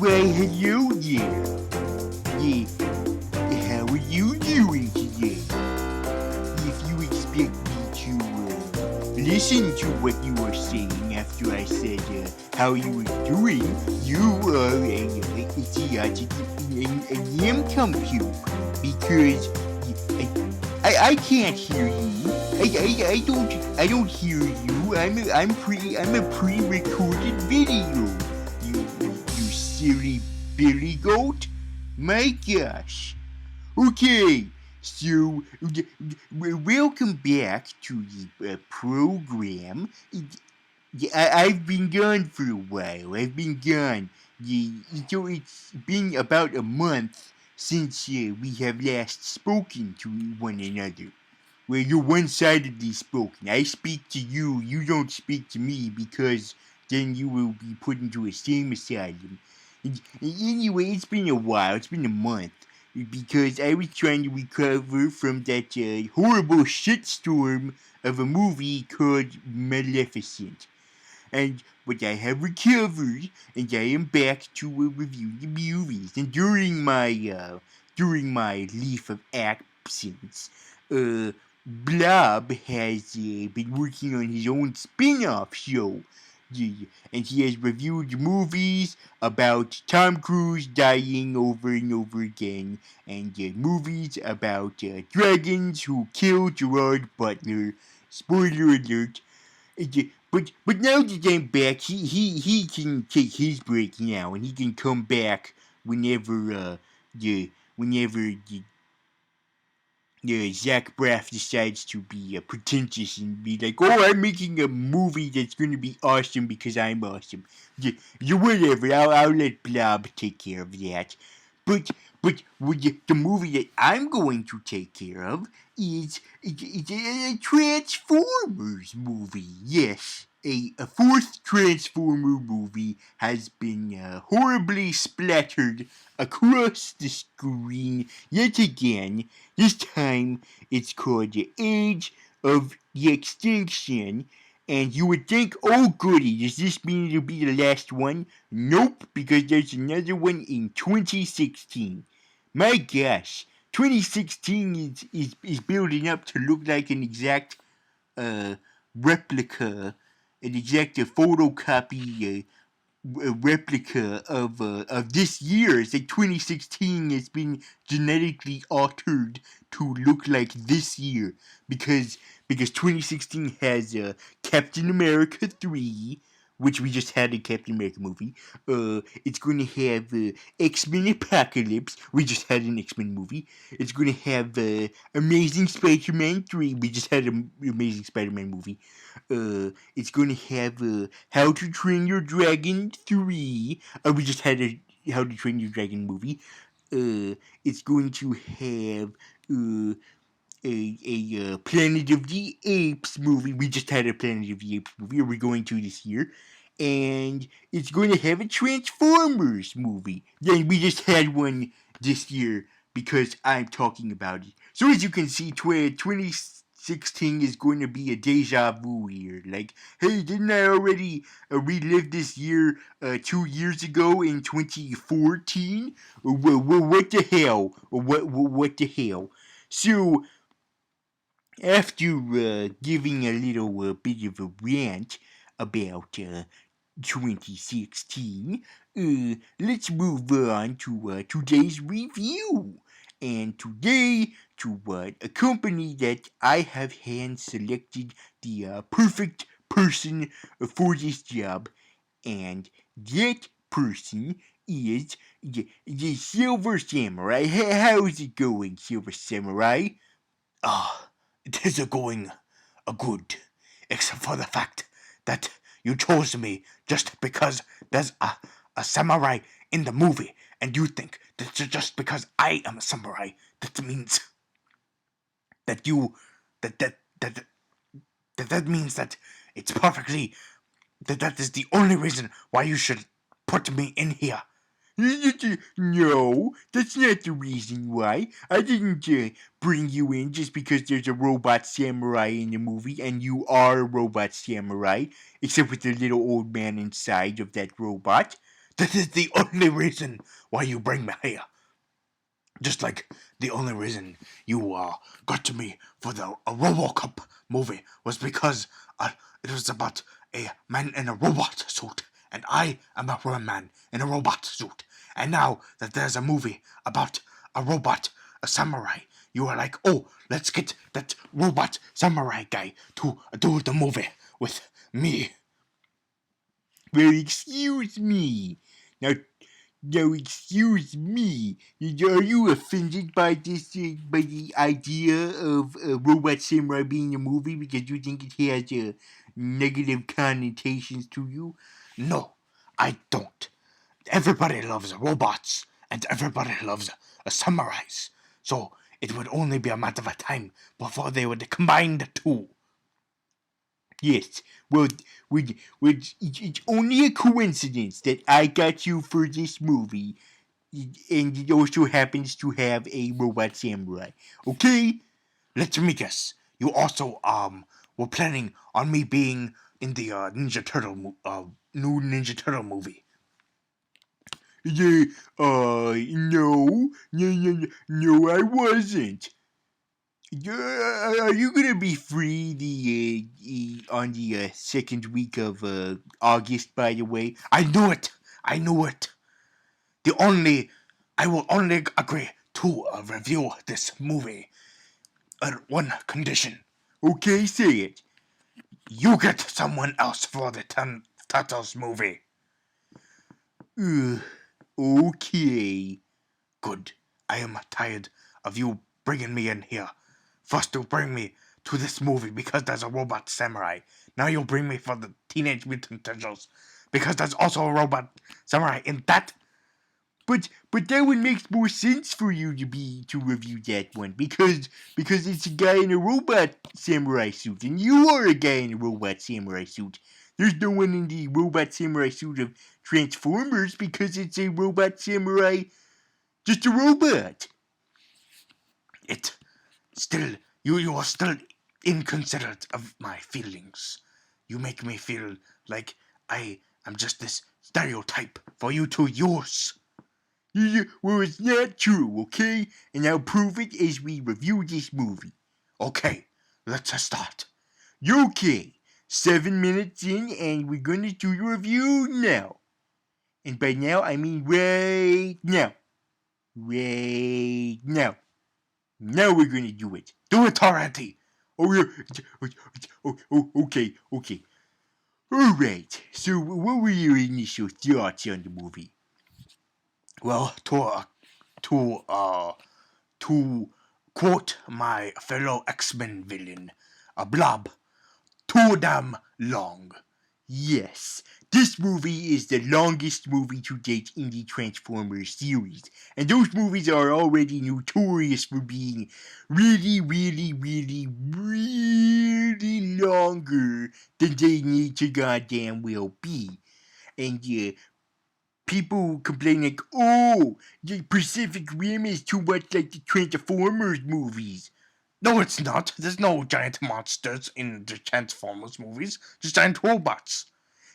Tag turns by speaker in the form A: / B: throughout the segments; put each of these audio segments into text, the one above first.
A: Why, hello there. Yeah, how are you doing today? If you expect me to listen to what you were saying after I said how you were doing, you are an idiotic and compute because I can't hear you. I don't hear you. I'm a pre-recorded video. You silly billy goat. My gosh. Okay, so welcome back to the program. I've been gone for a while. I've been gone. So it's been about a month since we have last spoken to one another. Well, you're one-sidedly spoken. I speak to you, you don't speak to me because then you will be put into a same asylum. Anyway, it's been a while. It's been a month because I was trying to recover from that horrible shitstorm of a movie called Maleficent. But I have recovered, and I am back to review the movies. And during my leave of absence, Blob has been working on his own spin-off show. And he has reviewed movies about Tom Cruise dying over and over again, and movies about dragons who kill Gerard Butler. Spoiler alert. But now that I'm back, he can take his break now, and he can come back whenever Zach Braff decides to be pretentious and be like, "Oh, I'm making a movie that's going to be awesome because I'm awesome." Whatever. I'll let Blob take care of that. But the movie that I'm going to take care of is a Transformers movie. Yes, a fourth Transformer movie has been horribly splattered across the screen yet again. This time it's called The Age of the Extinction. And you would think, oh goody, does this mean it'll be the last one? Nope, because there's another one in 2016. My gosh, 2016 is building up to look like an exact replica, an exact photocopy a replica of this year. It's like 2016 has been genetically altered to look like this year because 2016 has Captain America 3, which we just had a Captain America movie. It's going to have X-Men Apocalypse. We just had an X-Men movie. It's going to have Amazing Spider-Man 3. We just had an Amazing Spider-Man movie. It's going to have How to Train Your Dragon 3. We just had a How to Train Your Dragon movie. It's going to have a Planet of the Apes movie. We just had a Planet of the Apes movie. Are we going to this year? And it's going to have a Transformers movie. Then we just had one this year because I'm talking about it. So as you can see, 2016 is going to be a deja vu year. Like, hey, didn't I already relive this year 2 years ago in 2014? What the hell? What the hell? So, after giving a little bit of a rant about 2016, let's move on to today's review. And today, to a company that I have hand selected the perfect person for this job, and that person is the Silver Samurai. How's it going, Silver Samurai?
B: It is going good, except for the fact that you chose me just because there's a samurai in the movie, and you think that just because I am a samurai, that means that you that means that it's perfectly that is the only reason why you should put me in here.
A: No, that's not the reason why. I didn't bring you in just because there's a robot samurai in the movie, and you are a robot samurai, except with the little old man inside of that robot.
B: This is the only reason why you bring me here. Just like the only reason you got to me for the RoboCop movie was because it was about a man in a robot suit, and I am a man in a robot suit. And now that there's a movie about a robot, a samurai, you are like, oh, let's get that robot samurai guy to do the movie with me.
A: Well, excuse me. Now, excuse me. Are you offended by this, by the idea of Robot Samurai being a movie because you think it has negative connotations to you?
B: No, I don't. Everybody loves robots, and everybody loves samurais. So it would only be a matter of time before they would combine the two.
A: Yes, well, it's only a coincidence that I got you for this movie, and it also happens to have a robot samurai. Okay?
B: Let me guess. You also were planning on me being in the new Ninja Turtle movie.
A: Yeah, no, I wasn't. Are you gonna be free on the second week of August? By the way,
B: I knew it. I knew it. I will only agree to review this movie on one condition.
A: okay, say it.
B: You get someone else for the Turtles movie.
A: Okay.
B: Good. I am tired of you bringing me in here. First you bring me to this movie because there's a robot samurai. Now you'll bring me for the Teenage Mutant Turtles because there's also a robot samurai in that.
A: But that one makes more sense for you to review that one because it's a guy in a robot samurai suit and you are a guy in a robot samurai suit. There's no one in the robot samurai suit of Transformers because it's a robot samurai, just a robot.
B: It still you are still inconsiderate of my feelings. You make me feel like I am just this stereotype for you to use.
A: Well, it's not true, okay? And I'll prove it as we review this movie.
B: Okay, let's start.
A: Okay, 7 minutes in, and we're gonna do your review now. And by now, I mean right now. Right now. Now we're gonna do it.
B: Do it already.
A: Oh, yeah. Okay. Alright, so what were your initial thoughts on the movie?
B: Well, to quote my fellow X-Men villain, a blob, too damn long.
A: Yes, this movie is the longest movie to date in the Transformers series, and those movies are already notorious for being really longer than they need to goddamn well be. And people complain like, oh, the Pacific Rim is too much like the Transformers movies.
B: No, it's not. There's no giant monsters in the Transformers movies. Just giant robots.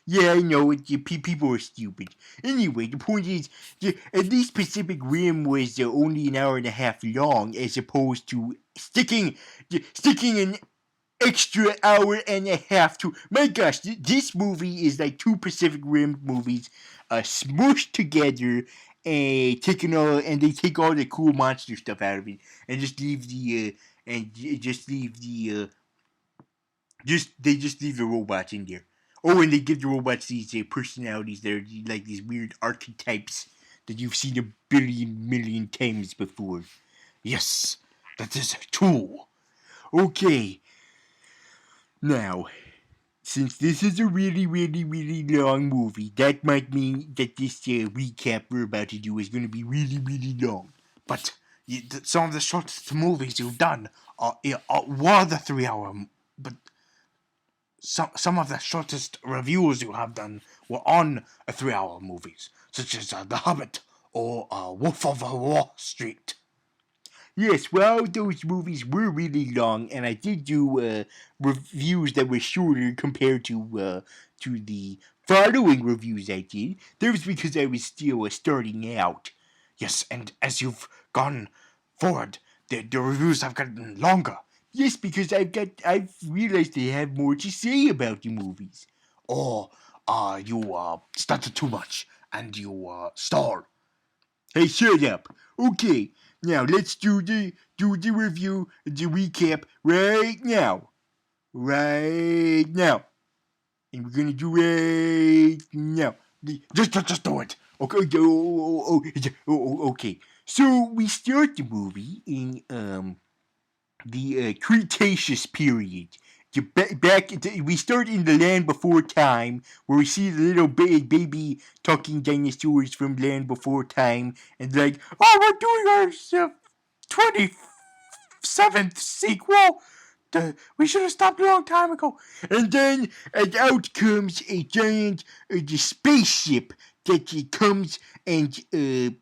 A: Yeah, I know it. People are stupid. Anyway, the point is, at least Pacific Rim was only an hour and a half long, as opposed to sticking an extra hour and a half to. My gosh, this movie is like two Pacific Rim movies, smushed together, and they take all the cool monster stuff out of it, and just leave the they just leave the robots in there. Oh, and they give the robots these personalities that are like these weird archetypes that you've seen a million times before.
B: Yes, that is true.
A: Okay. Now, since this is a really long movie, that might mean that this recap we're about to do is going to be really long.
B: But some of the shortest movies you've done were the 3 hour. But some of the shortest reviews you have done were on 3 hour movies, such as The Hobbit or Wolf of Wall Street.
A: Yes, well, those movies were really long, and I did do reviews that were shorter compared to the following reviews I did. That was because I was still starting out.
B: Yes, and as you've gone forward, the reviews have gotten longer.
A: Yes, because I've realized I have more to say about the movies.
B: Or you stutter too much and you stall.
A: Hey, shut up. Okay, now let's do the review, the recap right now. Right now. And we're gonna do right now.
B: Just do it.
A: Okay. So we start the movie in the Cretaceous period. We start in the land before time, where we see the little baby talking dinosaurs from land before time, and like, oh, we're doing our 27th sequel. We should have stopped a long time ago. And then out comes a giant spaceship that comes and it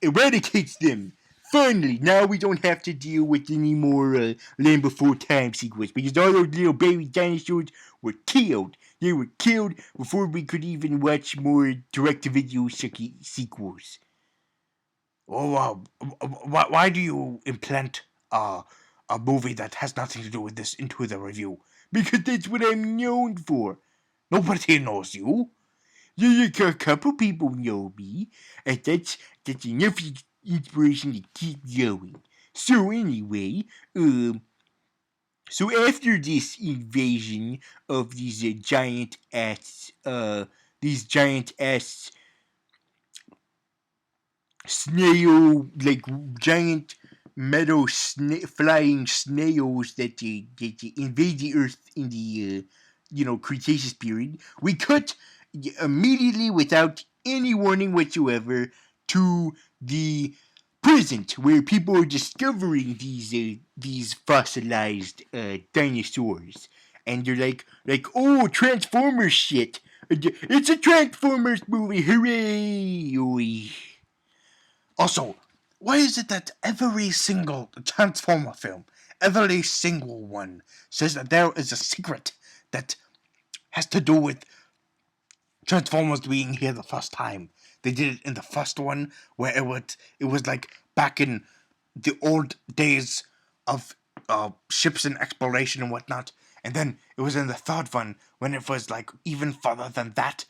A: eradicates them. Finally, now we don't have to deal with any more Land Before Time sequels because all those little baby dinosaurs were killed. They were killed before we could even watch more direct-to-video sequels.
B: Oh, why do you implant a movie that has nothing to do with this into the review?
A: Because that's what I'm known for.
B: Nobody knows you.
A: A couple people know me, and that's enough inspiration to keep going. So anyway, so after this invasion of these giant ass snail, like giant meadow flying snails that invade the earth in the Cretaceous period, we cut immediately without any warning whatsoever to the present, where people are discovering these fossilized dinosaurs, and they're like, oh, Transformers shit. It's a Transformers movie, hooray! Oy.
B: Also, why is it that every single Transformer film, every single one, says that there is a secret that has to do with Transformers being here the first time? They did it in the first one where it was like back in the old days of ships and exploration and whatnot, and then it was in the third one when it was like even further than that,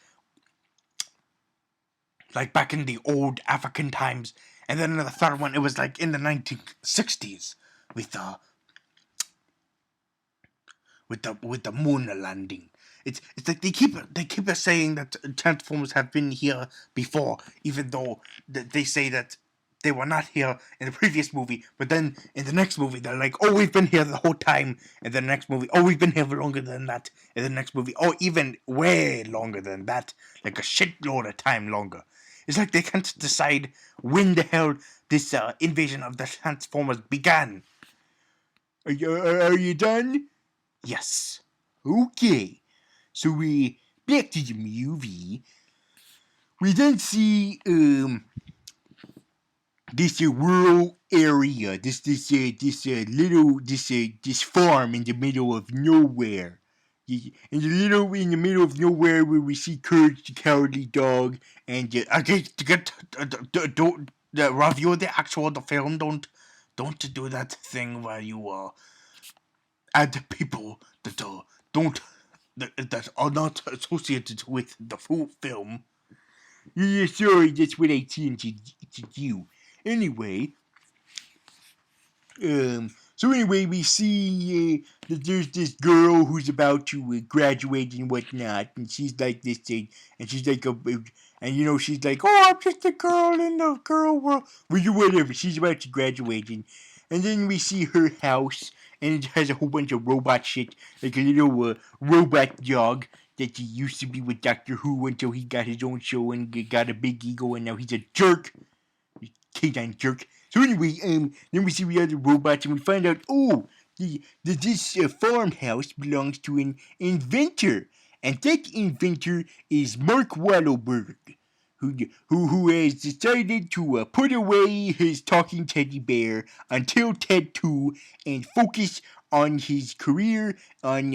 B: like back in the old African times, and then in the third one it was like in the 1960s with the moon landing. It's like they keep saying that Transformers have been here before, even though they say that they were not here in the previous movie. But then in the next movie they're like, oh, we've been here the whole time. And then the next movie, oh, we've been here for longer than that. And the next movie, oh, even way longer than that, like a shitload of time longer. It's like they can't decide when the hell this invasion of the Transformers began.
A: Are you done?
B: Yes.
A: Okay. So we back to the movie. We then see this rural area, this farm in the middle of nowhere. In the middle of nowhere, where we see Courage the Cowardly Dog, and
B: Don't review the film. Don't do that thing where you add people that don't that are not associated with the full film.
A: Yeah, sorry, that's what I tend to do. Anyway, so anyway, we see that there's this girl who's about to graduate and whatnot, and she's like this thing, and she's like she's like, oh, I'm just a girl in the girl world, whatever. She's about to graduate, and then we see her house, and it has a whole bunch of robot shit, like a little robot dog that he used to be with Doctor Who until he got his own show and got a big ego, and now he's a jerk. Canine jerk. So anyway, then we see the other robots, and we find out, oh, this farmhouse belongs to an inventor, and that inventor is Mark Wahlberg, who has decided to put away his talking teddy bear until TED 2 and focus on his career on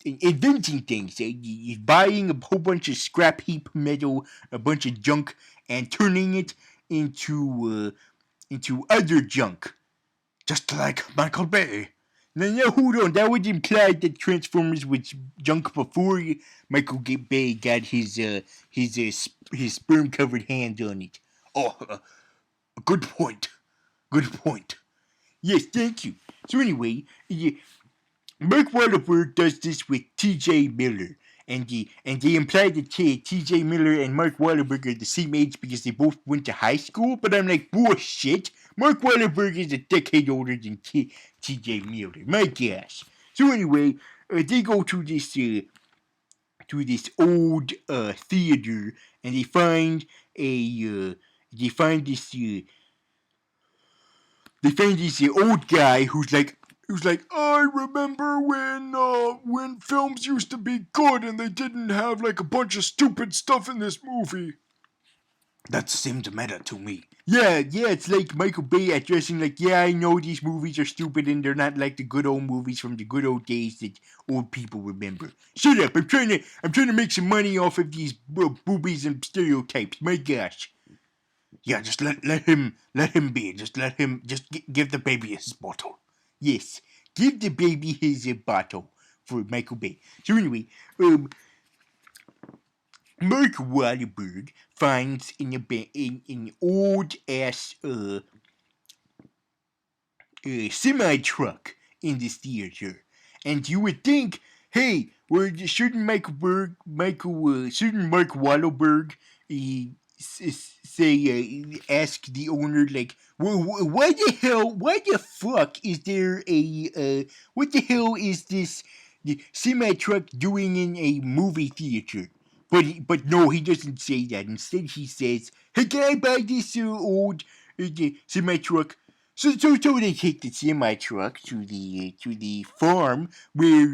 A: inventing things. He's buying a whole bunch of scrap heap metal, a bunch of junk, and turning it into other junk.
B: Just like Michael Bay.
A: Now, hold on. That would imply that Transformers was junk before Michael Bay got his sperm covered hands on it.
B: Oh, good point. Good point.
A: Yes, thank you. So anyway, Mark Wahlberg does this with T.J. Miller. And they imply that T.J. Miller and Mark Wahlberg are the same age because they both went to high school. But I'm like, bullshit. Mark Wahlberg is a decade older than T.J. Miller. My gosh. So anyway, they go to this old theater, and they find a they find this they find this old guy who's like, I remember when films used to be good and they didn't have like a bunch of stupid stuff in this movie.
B: That seemed meta to me.
A: Yeah, it's like Michael Bay addressing like, yeah, I know these movies are stupid and they're not like the good old movies from the good old days that old people remember. Shut up! I'm trying to make some money off of these boobies and stereotypes. My gosh.
B: Yeah, just let him be. Just give the baby his bottle.
A: Yes, give the baby his bottle for Michael Bay. So anyway, Mark Wahlberg finds in an old ass semi truck in this theater, and you would think, hey, well, shouldn't shouldn't Mark Wahlberg say ask the owner like, why the fuck is there what the hell is this semi truck doing in a movie theater? But no, he doesn't say that. Instead, he says, "Hey, can I buy this old semi truck?" So they take the semi truck to the farm where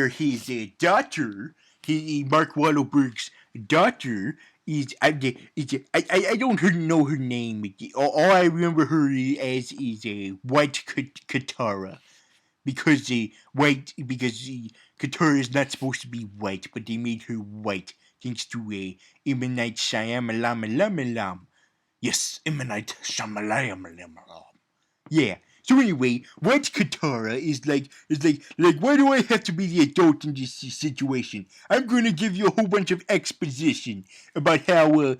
A: his daughter, Mark Wahlberg's daughter, I don't know her name. All I remember her as is a white Katara. Because Katara is not supposed to be white, but they made her white thanks to a M. Night Shyamalan.
B: Yes, imminent Shyamalan.
A: Yeah. So anyway, white Katara is like why do I have to be the adult in this situation? I'm gonna give you a whole bunch of exposition about how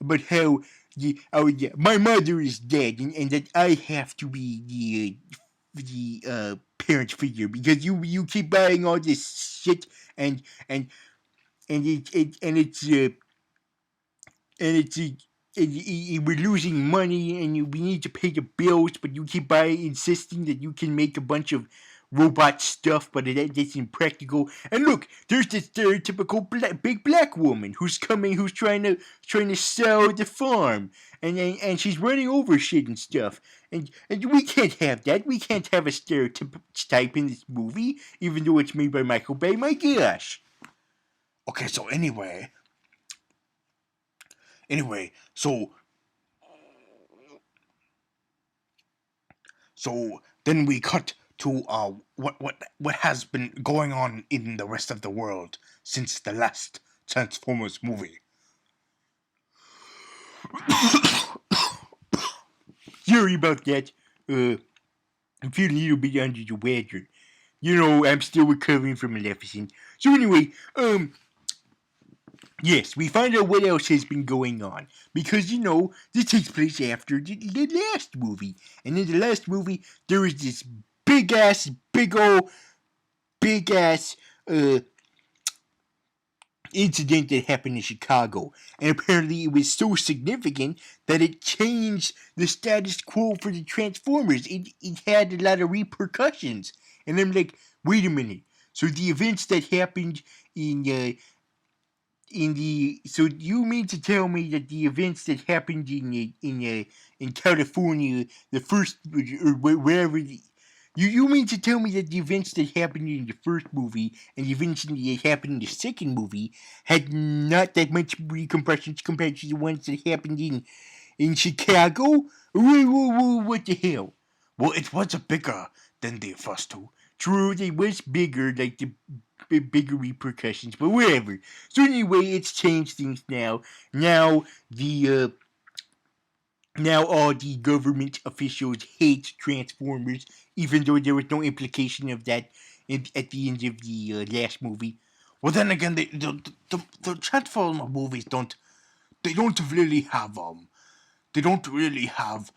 A: my mother is dead and that I have to be the parent figure because you keep buying all this shit and and and it and it's we're losing money and we need to pay the bills, but you keep insisting that you can make a bunch of robot stuff, but that's impractical. And look, there's this stereotypical big black woman who's trying to sell the farm, and she's running over shit and stuff. And we can't have that. We can't have a stereotype in this movie, even though it's made by Michael Bay. My gosh.
B: Okay, so anyway, so then we cut to what has been going on in the rest of the world since the last Transformers movie.
A: Sorry about that. I'm feeling a little bit under the weather. You know, I'm still recovering from Maleficent. So anyway, yes, we find out what else has been going on. Because, this takes place after the last movie. And in the last movie, there was this big ass incident that happened in Chicago. And apparently it was so significant that it changed the status quo for the Transformers. It had a lot of repercussions. And I'm like, wait a minute. So the events that happened so you mean to tell me that the events that happened in California, the first or wherever you mean to tell me that the events that happened in the first movie and the events that happened in the second movie had not that much repercussions compared to the ones that happened in Chicago? What the hell?
B: Well, it was a bigger than the first two.
A: True, they was bigger, like the bigger repercussions, but whatever. So anyway, it's changed things now. Now the now all the government officials hate Transformers, even though there was no implication of that at the end of the last movie.
B: Well, then again, the Transformer movies they don't really have they don't really have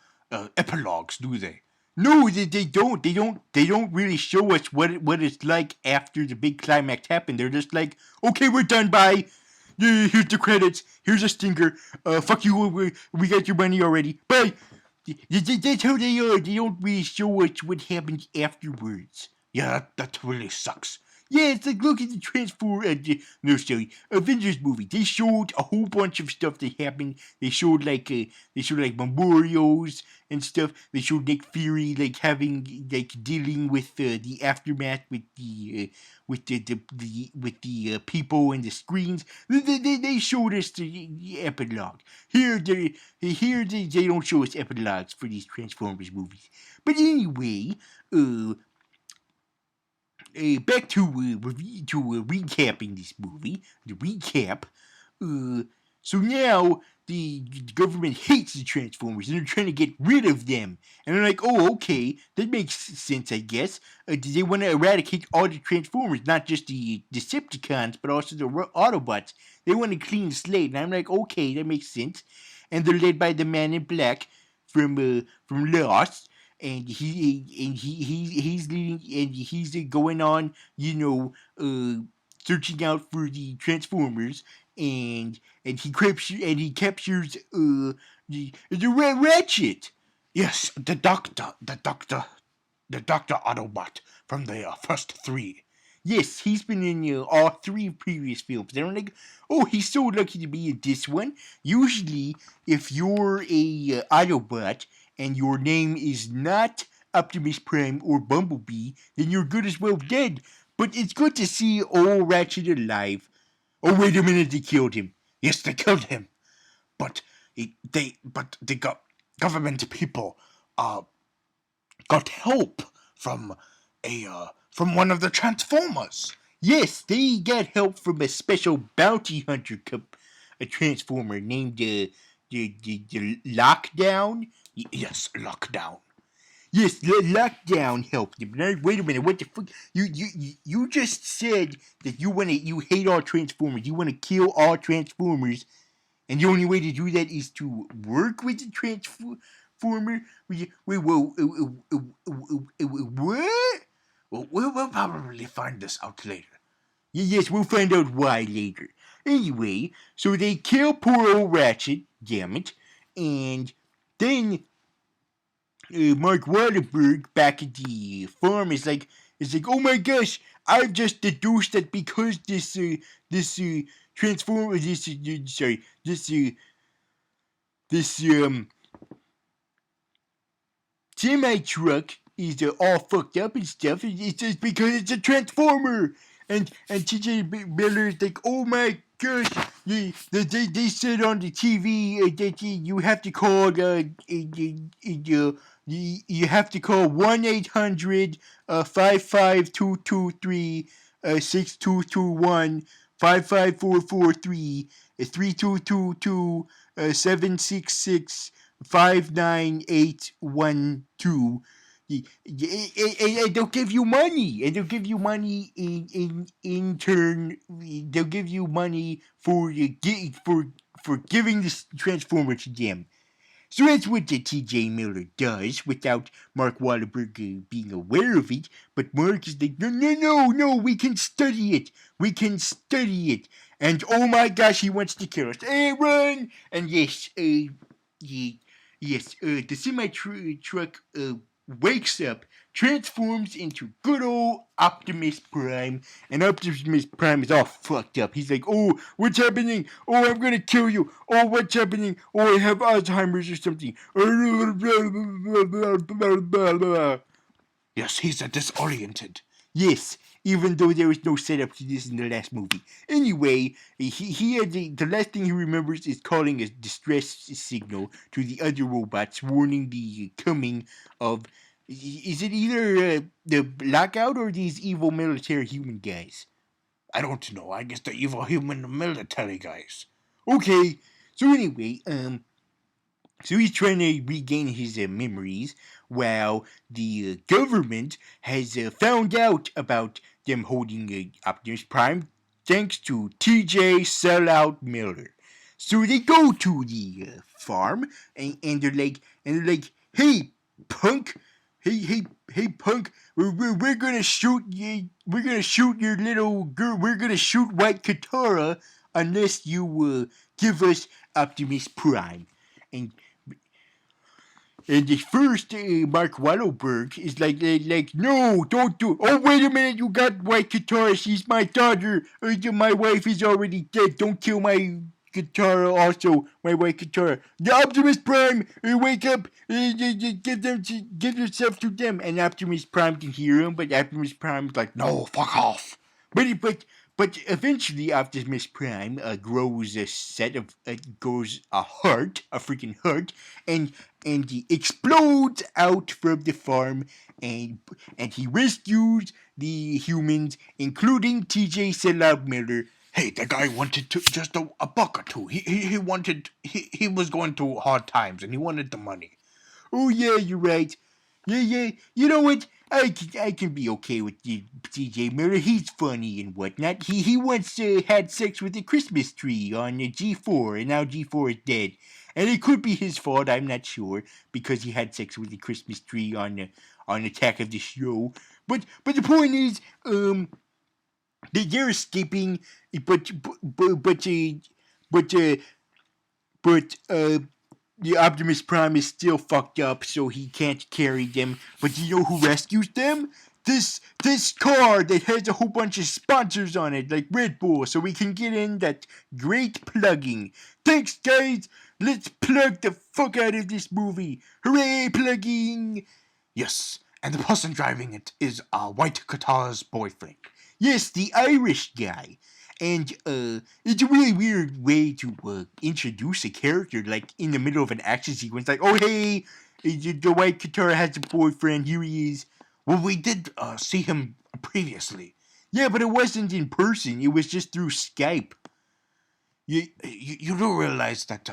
B: epilogues, do they?
A: No, they don't. They don't really show us what it's like after the big climax happened. They're just like, okay, we're done. Bye. Yeah, here's the credits. Here's a stinger. Fuck you. We got your money already. Bye. That's how they are. They don't really show us what happens afterwards.
B: Yeah, that really sucks.
A: Yeah, it's like look at the no, sorry, Avengers movie. They showed a whole bunch of stuff that happened. They showed like memorials and stuff. They showed Nick Fury like dealing with the aftermath with the people and the screens. They showed us the epilogue. They don't show us epilogues for these Transformers movies. But anyway, back to recapping this movie. The recap. So now the government hates the Transformers and they're trying to get rid of them. And they're like, oh, okay, that makes sense, I guess. They want to eradicate all the Transformers, not just the Decepticons, but also the Autobots. They want a clean slate. And I'm like, okay, that makes sense. And they're led by the Man in Black from Lost. And he's leading and he's going on, searching out for the Transformers, and he captures the Red Ratchet.
B: Yes, the Doctor Autobot from the first three.
A: Yes, he's been in all three previous films. And I'm like, oh, he's so lucky to be in this one. Usually, if you're a Autobot and your name is not Optimus Prime or Bumblebee, then you're good as well dead. But it's good to see old Ratchet alive. Oh, wait a minute, they killed him.
B: Yes, they killed him, but the government people got help from from one of the Transformers.
A: Yes, they got help from a special bounty hunter, a Transformer named the Lockdown.
B: Yes, Lockdown.
A: Yes, the Lockdown helped him. Now, wait a minute, what the fuck? You just said that you hate all Transformers. You want to kill all Transformers, and the only way to do that is to work with the Transformer. Wait, whoa, what?
B: Well, we'll probably find this out later.
A: Yes, we'll find out why later. Anyway, so they kill poor old Ratchet, damn it, and then Mark Wahlberg back at the farm is like, oh my gosh, I've just deduced that because this Transformer, this semi truck is all fucked up and stuff. It's just because it's a Transformer. And TJ Miller is like, oh my gosh, they said on the TV that you have to call you have to call 1-800-55223-6221 55443 3222 766 59812. And they'll give you money, and they'll give you money in turn. They'll give you money for giving this Transformer to them. So that's what the T.J. Miller does without Mark Wahlberg being aware of it. But Mark is like, no, we can study it. We can study it. And oh my gosh, he wants to kill us. Hey, run! And yes, the semi-truck wakes up, transforms into good old Optimus Prime, and Optimus Prime is all fucked up. He's like, oh, what's happening? Oh, I'm gonna kill you. Oh, what's happening? Oh, I have Alzheimer's or something.
B: Yes, he's disoriented.
A: Yes, even though there was no setup to this in the last movie. Anyway, he had the last thing he remembers is calling a distress signal to the other robots, warning the coming of Is it either the blackout or these evil military human guys?
B: I don't know. I guess the evil human military guys.
A: Okay. So anyway, so he's trying to regain his memories while the government has found out about them holding Optimus Prime thanks to TJ Sellout Miller. So they go to the farm and they're like, hey punk, hey punk, we're gonna shoot you, we're gonna shoot your little girl, we're gonna shoot White Katara unless you give us Optimus Prime. And the first Mark Wahlberg is like, no, don't do. Oh, wait a minute, you got White Katara. She's my daughter. My wife is already dead. Don't kill my Katara. Also, my White Katara. The Optimus Prime, wake up. Give yourself to them. And Optimus Prime can hear him, but Optimus Prime's like,
B: No, fuck off.
A: But eventually, Optimus Prime grows a set of grows a heart, a freaking heart, and he explodes out from the farm, and he rescues the humans, including T.J. Sellout Miller.
B: Hey, the guy wanted to just a buck or two. He wanted he was going through hard times and he wanted the money.
A: Oh yeah, you're right. Yeah. You know what? I can be okay with T.J. Miller. He's funny and whatnot. He once had sex with a Christmas tree on G4, and now G4 is dead. And it could be his fault. I'm not sure because he had sex with a Christmas tree on Attack of the Show. But the point is, they're escaping, but but but uh, but uh, but the Optimus Prime is still fucked up, so he can't carry them. But you know who rescues them? This car that has a whole bunch of sponsors on it, like Red Bull, so we can get in that great plugging. Thanks, guys. Let's plug the fuck out of this movie. Hooray, plugging!
B: Yes, and the person driving it is White Katara's boyfriend.
A: Yes, the Irish guy. And it's a really weird way to introduce a character, like in the middle of an action sequence. Like, oh hey, the White Katara has a boyfriend. Here he is.
B: Well, we did see him previously.
A: Yeah, but it wasn't in person. It was just through Skype.
B: You do realize that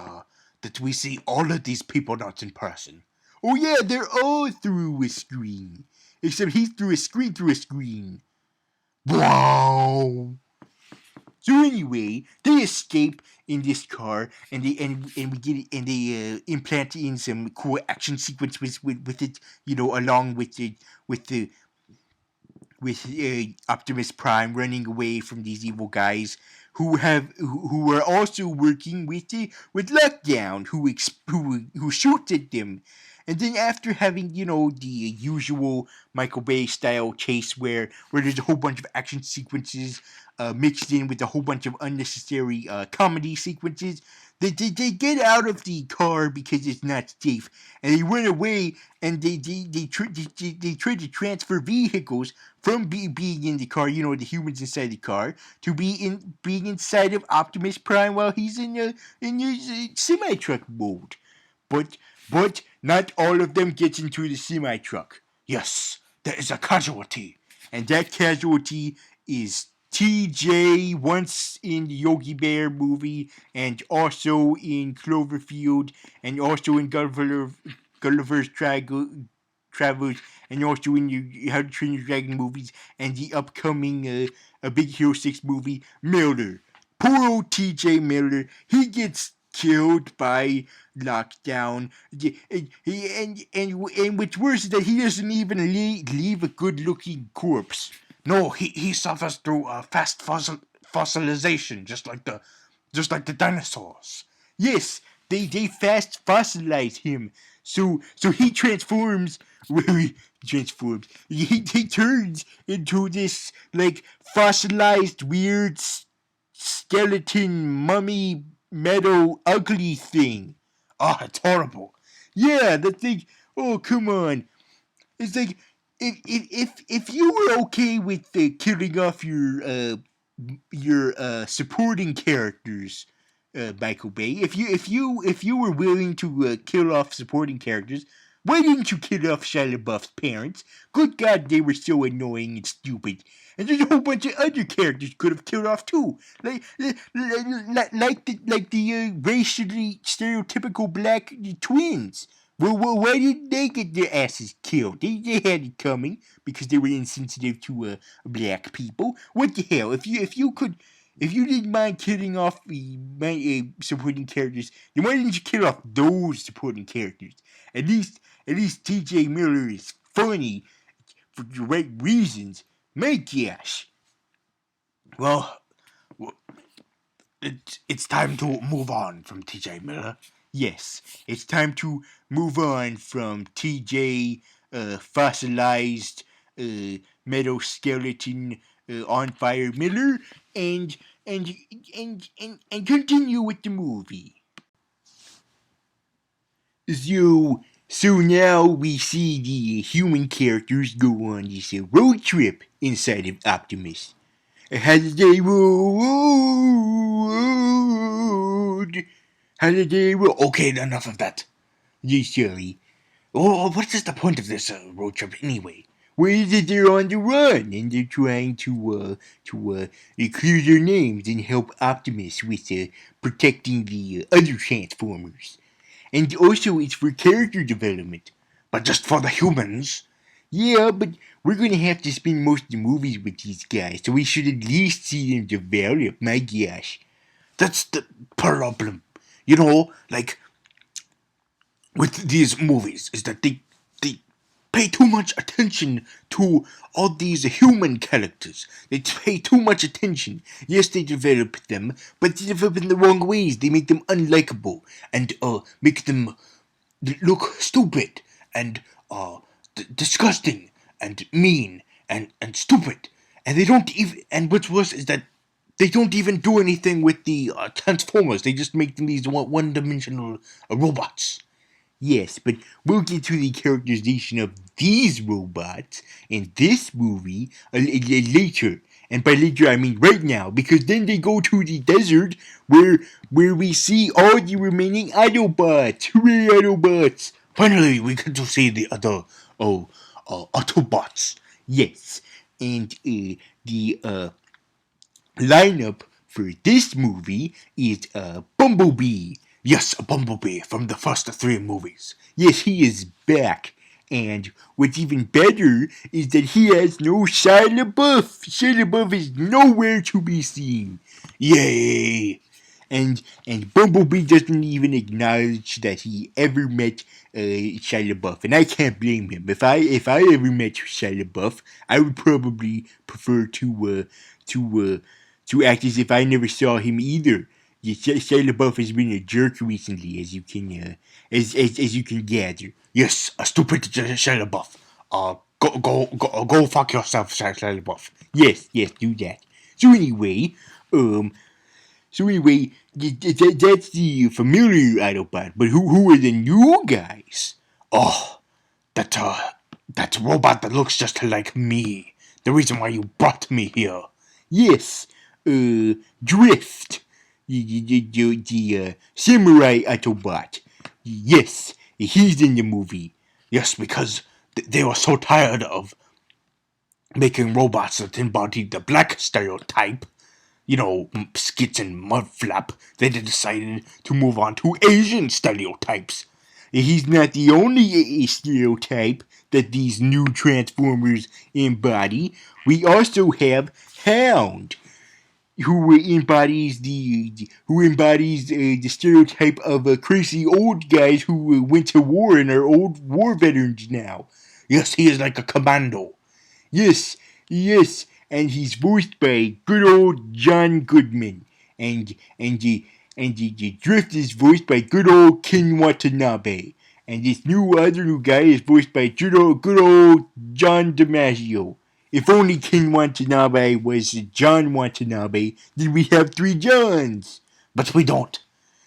B: that we see all of these people not in person.
A: Oh yeah, they're all through a screen, except he's through a screen through a screen. Wow. So anyway, they escape in this car, and they implant in some cool action sequence with it, along with the with Optimus Prime running away from these evil guys who are also working with Lockdown, who shoots at them. And then after having, the usual Michael Bay style chase where there's a whole bunch of action sequences mixed in with a whole bunch of unnecessary comedy sequences, they get out of the car because it's not safe, and they run away, and they try to transfer vehicles from being in the car, the humans inside the car, to being inside of Optimus Prime while he's in his semi truck mode. But not all of them get into the semi truck.
B: Yes, there is a casualty.
A: And that casualty is TJ, once in the Yogi Bear movie, and also in Cloverfield, and also in Gulliver's Travels, and also in the How to Train Your Dragon movies, and the upcoming A Big Hero 6 movie, Miller. Poor old TJ Miller, he gets killed by Lockdown. And what's worse is that he doesn't even leave a good looking corpse.
B: No, he suffers through fast fossilization, just like the dinosaurs.
A: Yes, they fast fossilize him. So he transforms. He transforms. He turns into this like fossilized weird skeleton mummy metal ugly thing.
B: Oh, it's horrible.
A: Yeah, the thing. Oh, come on. It's like if you were okay with killing off your supporting characters, Michael Bay, if you were willing to kill off supporting characters, Why didn't you kill off Shia LaBeouf's parents? Good God, they were so annoying and stupid. And there's a whole bunch of other characters you could have killed off too, like the racially stereotypical black twins. Well, why didn't they get their asses killed? They had it coming because they were insensitive to black people. What the hell? If you didn't mind killing off my supporting characters, then why didn't you kill off those supporting characters? At least T.J. Miller is funny for the right reasons. My gosh.
B: Well, it's time to move on from T.J. Miller.
A: Yes, it's time to move on from T.J. Fossilized metal skeleton on fire Miller and and and continue with the movie. So now we see the human characters go on this road trip inside of Optimus. Holiday Road. Holiday Road.
B: Okay, enough of that.
A: Sorry.
B: Oh, what is the point of this road trip anyway?
A: Where is it they're on the run and they're trying to clear their names and help Optimus with protecting the other Transformers. And also it's for character development.
B: But just for the humans.
A: Yeah, but we're gonna have to spend most of the movies with these guys, so we should at least see them develop, my gosh.
B: That's the problem. You know, like with these movies, is that they pay too much attention to all these human characters. They pay too much attention. Yes, they develop them, but they develop in the wrong ways. They make them unlikable and make them look stupid and disgusting and mean and stupid. And they don't even. And what's worse is that they don't even do anything with the Transformers. They just make them these one-dimensional robots.
A: Yes, but we'll get to the characterization of these robots in this movie later. And by later, I mean right now, because then they go to the desert where we see all the remaining Autobots. Hooray, Autobots!
B: Finally, we get to see the other Autobots.
A: Yes, and the lineup for this movie is Bumblebee.
B: Yes, a Bumblebee from the first 3 movies.
A: Yes, he is back. And what's even better is that he has no Shia LaBeouf. Shia LaBeouf is nowhere to be seen.
B: Yay!
A: And Bumblebee doesn't even acknowledge that he ever met Shia LaBeouf, and I can't blame him. If I ever met Shia LaBeouf, I would probably prefer to act as if I never saw him either. Shia LaBeouf has been a jerk recently, as you can as you can gather.
B: Yes, a stupid Shia LaBeouf. Go fuck yourself, Shia LaBeouf.
A: Yes, do that. So anyway, that's the familiar Autobot. But who are the new guys?
B: Oh, that robot that looks just like me. The reason why you brought me here.
A: Yes, Drift. The samurai Autobot. Yes, he's in the movie.
B: Yes, because they were so tired of making robots that embodied the black stereotype. You know, skits and mudflap. They decided to move on to Asian stereotypes.
A: He's not the only stereotype that these new Transformers embody. We also have Hound, who embodies the stereotype of crazy old guys who went to war and are old war veterans now.
B: Yes, he is like a commando.
A: Yes, and he's voiced by good old John Goodman, and the Drift is voiced by good old Ken Watanabe, and this other new guy is voiced by good old John DiMaggio. If only Ken Watanabe was John Watanabe, then we have 3 Johns.
B: But we don't.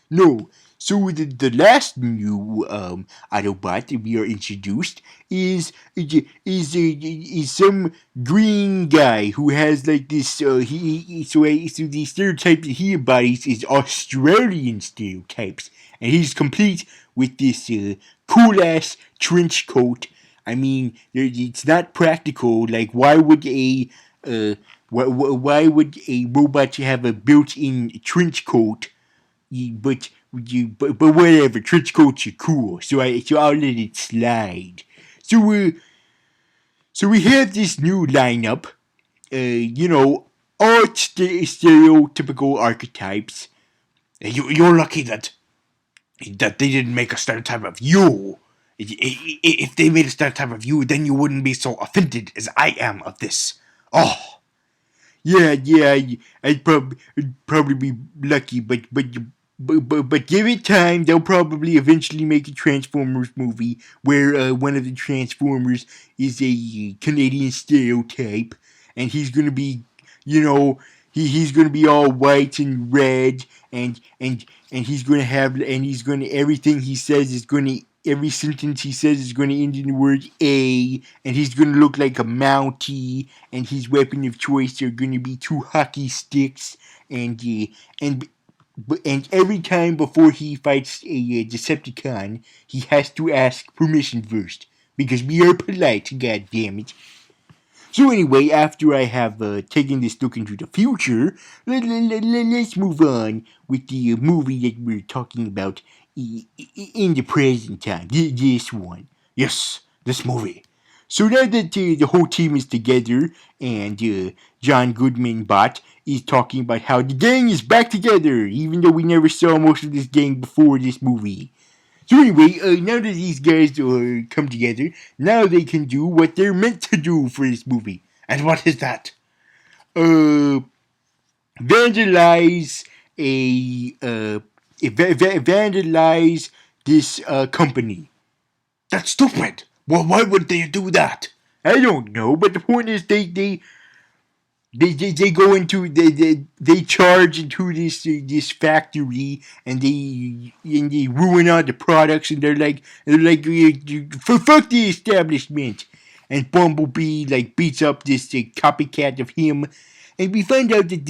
A: No. So the last new Autobot that we are introduced is some green guy who has like this. So the stereotype that he embodies is Australian stereotypes, and he's complete with this cool ass trench coat. I mean, it's not practical. Like, why would why would a robot have a built-in trench coat? But whatever, trench coats are cool, so I'll let it slide. So so we have this new lineup. All stereotypical archetypes.
B: You're lucky that they didn't make a stereotype of you. If they made a stereotype of you, then you wouldn't be so offended as I am of this. Oh,
A: Yeah, I'd probably be lucky, but give it time. They'll probably eventually make a Transformers movie where one of the Transformers is a Canadian stereotype, and he's gonna be, you know, he's gonna be all white and red, and he's gonna everything he says is gonna. Every sentence he says is going to end in the word A, and he's going to look like a Mountie, and his weapon of choice are going to be two hockey sticks, and and and every time before he fights a Decepticon, he has to ask permission first because we are polite. God damn it! So anyway, after I have taken this look into the future, let's move on with the movie that we're talking about in the present time. This one.
B: yes, this movie.
A: So now that the whole team is together and John Goodman Bot is talking about how the gang is back together, even though we never saw most of this gang before this movie. So anyway, now that these guys come together, now they can do what they're meant to do for this movie.
B: And what is that?
A: Uh, vandalize vandalize this company.
B: That's stupid. Well, why would they do that?
A: I don't know, but the point is they go into they charge into this factory and they ruin all the products and they're like fuck the establishment, and Bumblebee like beats up this copycat of him, and we find out that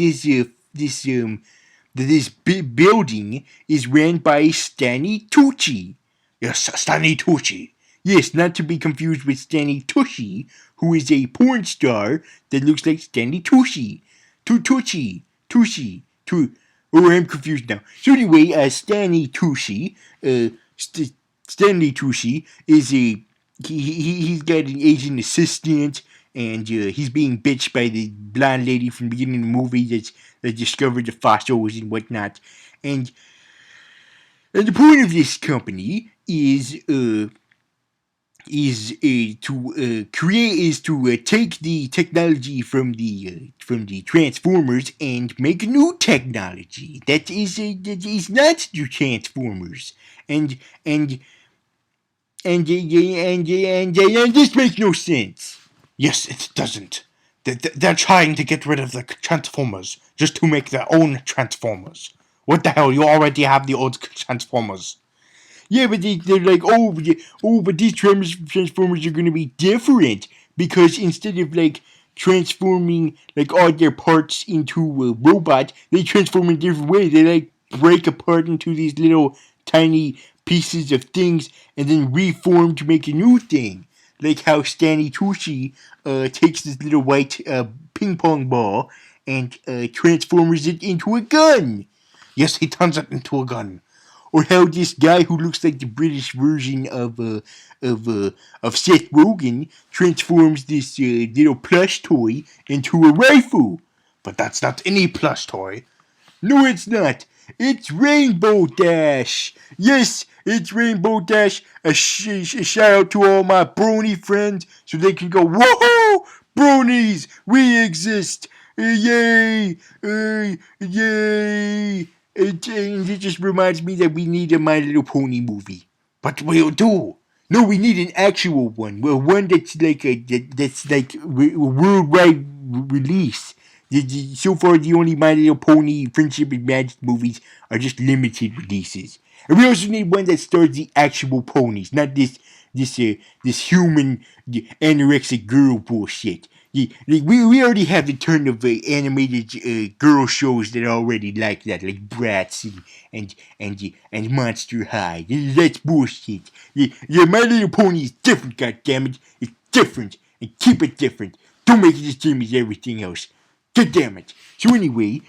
A: this building is ran by Stanley Tucci.
B: Yes, Stanley Tucci.
A: Yes, not to be confused with Stanley Tucci, who is a porn star that looks like Stanley Tucci. Tucci. Oh, I'm confused now. So anyway, Stanley Tucci, Stanley Tucci is he's got an Asian assistant, and he's being bitched by the blonde lady from the beginning of the movie that discovered the fossils and whatnot, and the point of this company to take the technology from the Transformers and make new technology that is not the Transformers, and this makes no sense.
B: Yes, it doesn't. They're trying to get rid of the Transformers just to make their own Transformers. What the hell? You already have the old Transformers.
A: Yeah, but they're like, but these Transformers are going to be different because instead of like transforming like all their parts into a robot, they transform in a different way. They like break apart into these little tiny pieces of things and then reform to make a new thing. Like how Stanley Tucci takes this little white ping pong ball and transforms it into a gun.
B: Yes, he turns it into a gun.
A: Or how this guy who looks like the British version of Seth Rogen transforms this little plush toy into a rifle.
B: But that's not any plush toy.
A: No, it's not. It's Rainbow Dash. Yes, it's Rainbow Dash. A shout out to all my brony friends so they can go, whoa, bronies, we exist. Yay, yay. And it just reminds me that we need a My Little Pony movie.
B: But we'll do.
A: No, we need an actual one. Well, one that's like worldwide release. So far, the only My Little Pony Friendship and Magic movies are just limited releases. And we also need one that stars the actual ponies, not this human anorexic girl bullshit. we already have a ton of animated girl shows that are already like that, like Bratz and Monster High. That's bullshit. My Little Pony is different. Goddammit, it's different, and keep it different. Don't make it the same as everything else. Goddammit. So anyway,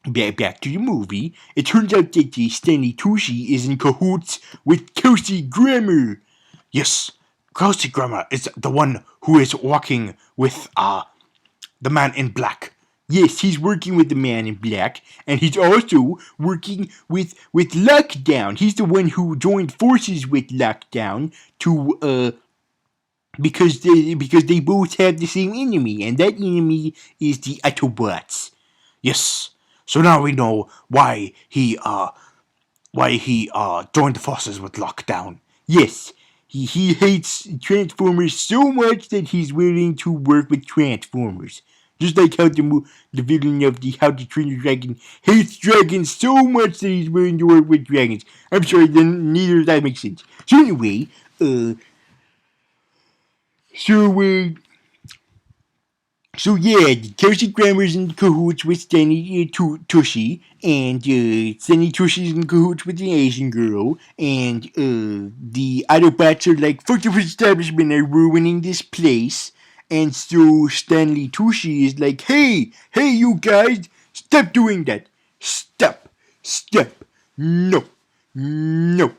A: back to the movie. It turns out that Stanley Tucci is in cahoots with Kelsey Grammer.
B: Yes, Kelsey Grammer is the one who is walking with the man in black.
A: Yes, he's working with the man in black, and he's also working with Lockdown. He's the one who joined forces with Lockdown to because they both have the same enemy, and that enemy is the Autobots.
B: Yes. So now we know why he joined forces with Lockdown.
A: Yes, he hates Transformers so much that he's willing to work with Transformers. Just like how the villain of the How to Train Your Dragon hates dragons so much that he's willing to work with dragons. I'm sorry, then neither of that makes sense. So anyway, uh, so uh, so yeah, Kelsey Grammer's in cahoots with Stanley Tushy, and Stanley Tushy's in cahoots with the Asian girl, and the Autobots are like, fuck the establishment, they're ruining this place. And so Stanley Tushy is like, hey, you guys, stop doing that. Stop. No, no,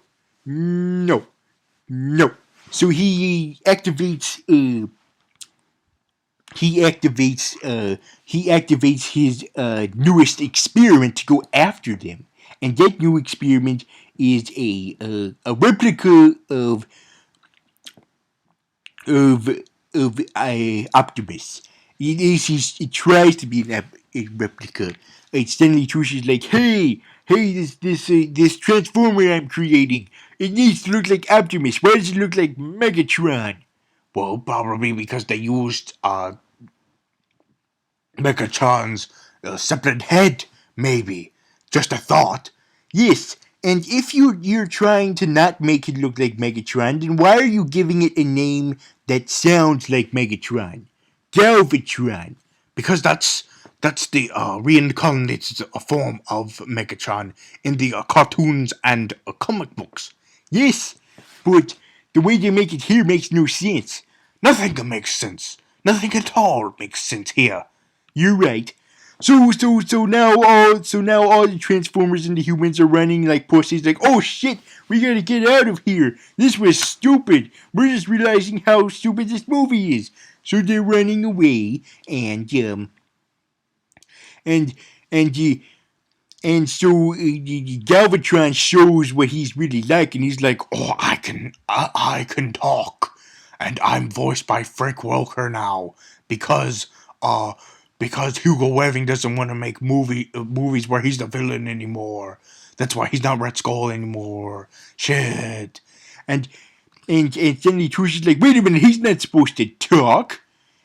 A: no, no. So he activates his newest experiment to go after them, and that new experiment is a replica of Optimus. It tries to be a replica. And Stanley Tucci's like, hey, this transformer I'm creating, it needs to look like Optimus. Why does it look like Megatron?
B: Well, probably because they used Megatron's separate head, maybe. Just a thought.
A: Yes, and if you're trying to not make it look like Megatron, then why are you giving it a name that sounds like Megatron? Galvatron.
B: Because that's the reincarnated form of Megatron in the cartoons and comic books.
A: Yes, but the way they make it here makes no sense.
B: Nothing makes sense. Nothing at all makes sense here.
A: You're right. So now all the Transformers and the humans are running like pussies. Like, oh shit, we gotta get out of here. This was stupid. We're just realizing how stupid this movie is. So they're running away, and and and and so Galvatron shows what he's really like, and he's like,
B: oh, I can talk, and I'm voiced by Frank Welker now because Hugo Weaving doesn't want to make movies where he's the villain anymore. That's why he's not Red Skull anymore. Shit.
A: and Stanley Tucci's like, wait a minute, he's not supposed to talk.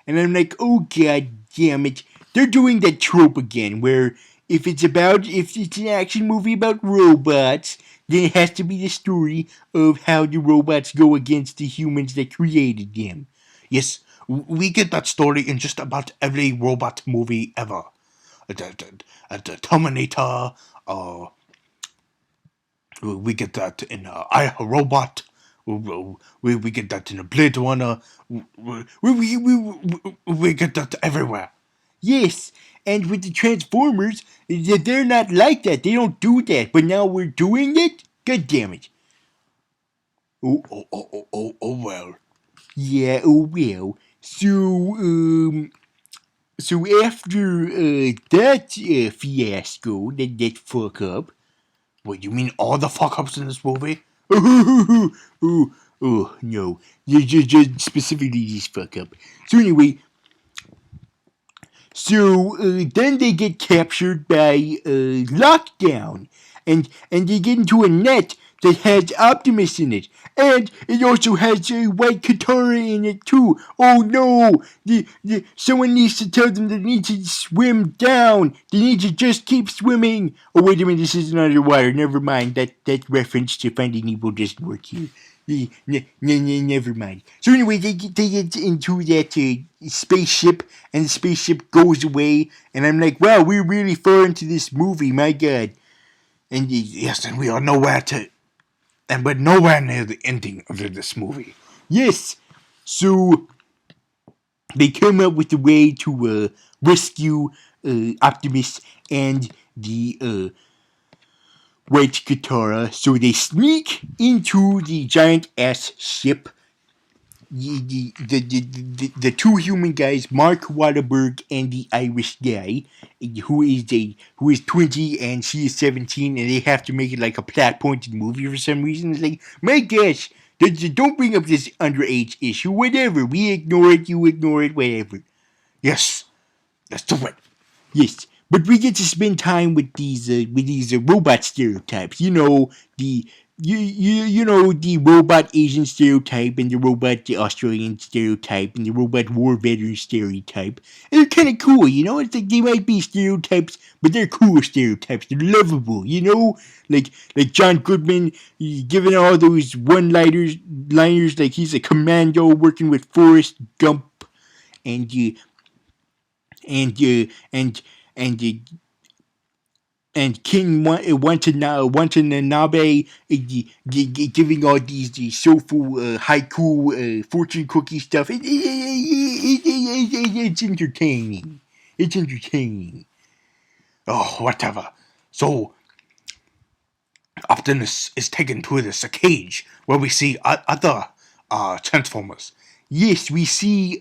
A: And I'm like, oh god damn it, they're doing that trope again, where if it's an action movie about robots, then it has to be the story of how the robots go against the humans that created them.
B: Yes, we get that story in just about every robot movie ever. The Terminator, we get that in I, Robot. We get that in a Blade Runner. We get that everywhere.
A: Yes, and with the Transformers, they're not like that. They don't do that. But now we're doing it? God damn it.
B: Oh well.
A: Yeah, oh well. So after that fiasco, that fuck up.
B: What, you mean all the fuck ups in this movie?
A: Oh, no. Just specifically this fuck up. So anyway, then they get captured by Lockdown, and they get into a net that has Optimus in it. And it also has a white Katara in it too. Oh no! Someone needs to tell them they need to swim down. They need to just keep swimming. Oh wait a minute, this isn't underwater. Never mind. That reference to Finding Nemo doesn't work here. Never mind. So anyway, they get into that spaceship, and the spaceship goes away, and I'm like, wow, we're really far into this movie, my god. And
B: Yes, and we are nowhere to. And we're nowhere near the ending of this movie.
A: yes, so they come up with a way to rescue Optimus and the White Katara. So they sneak into the giant ass ship. The two human guys, Mark Wahlberg and the Irish guy, who is 20 and she is 17, and they have to make it like a plot point in the movie for some reason. It's like, my gosh, don't bring up this underage issue. Whatever, we ignore it, you ignore it, whatever.
B: Yes, let's do it.
A: Yes, but we get to spend time with these robot stereotypes. You know the robot Asian stereotype, and the robot Australian stereotype, and the robot war veteran stereotype. And they're kind of cool, you know. It's like they might be stereotypes, but they're cool stereotypes. They're lovable, you know. Like John Goodman giving all those liners like he's a commando working with Forrest Gump, and and uh, and and uh, and King Watanabe giving all these soulful haiku fortune cookie stuff. It's entertaining. It's entertaining.
B: Oh, whatever. So, Optimus is taken to this cage where we see other Transformers.
A: Yes, we see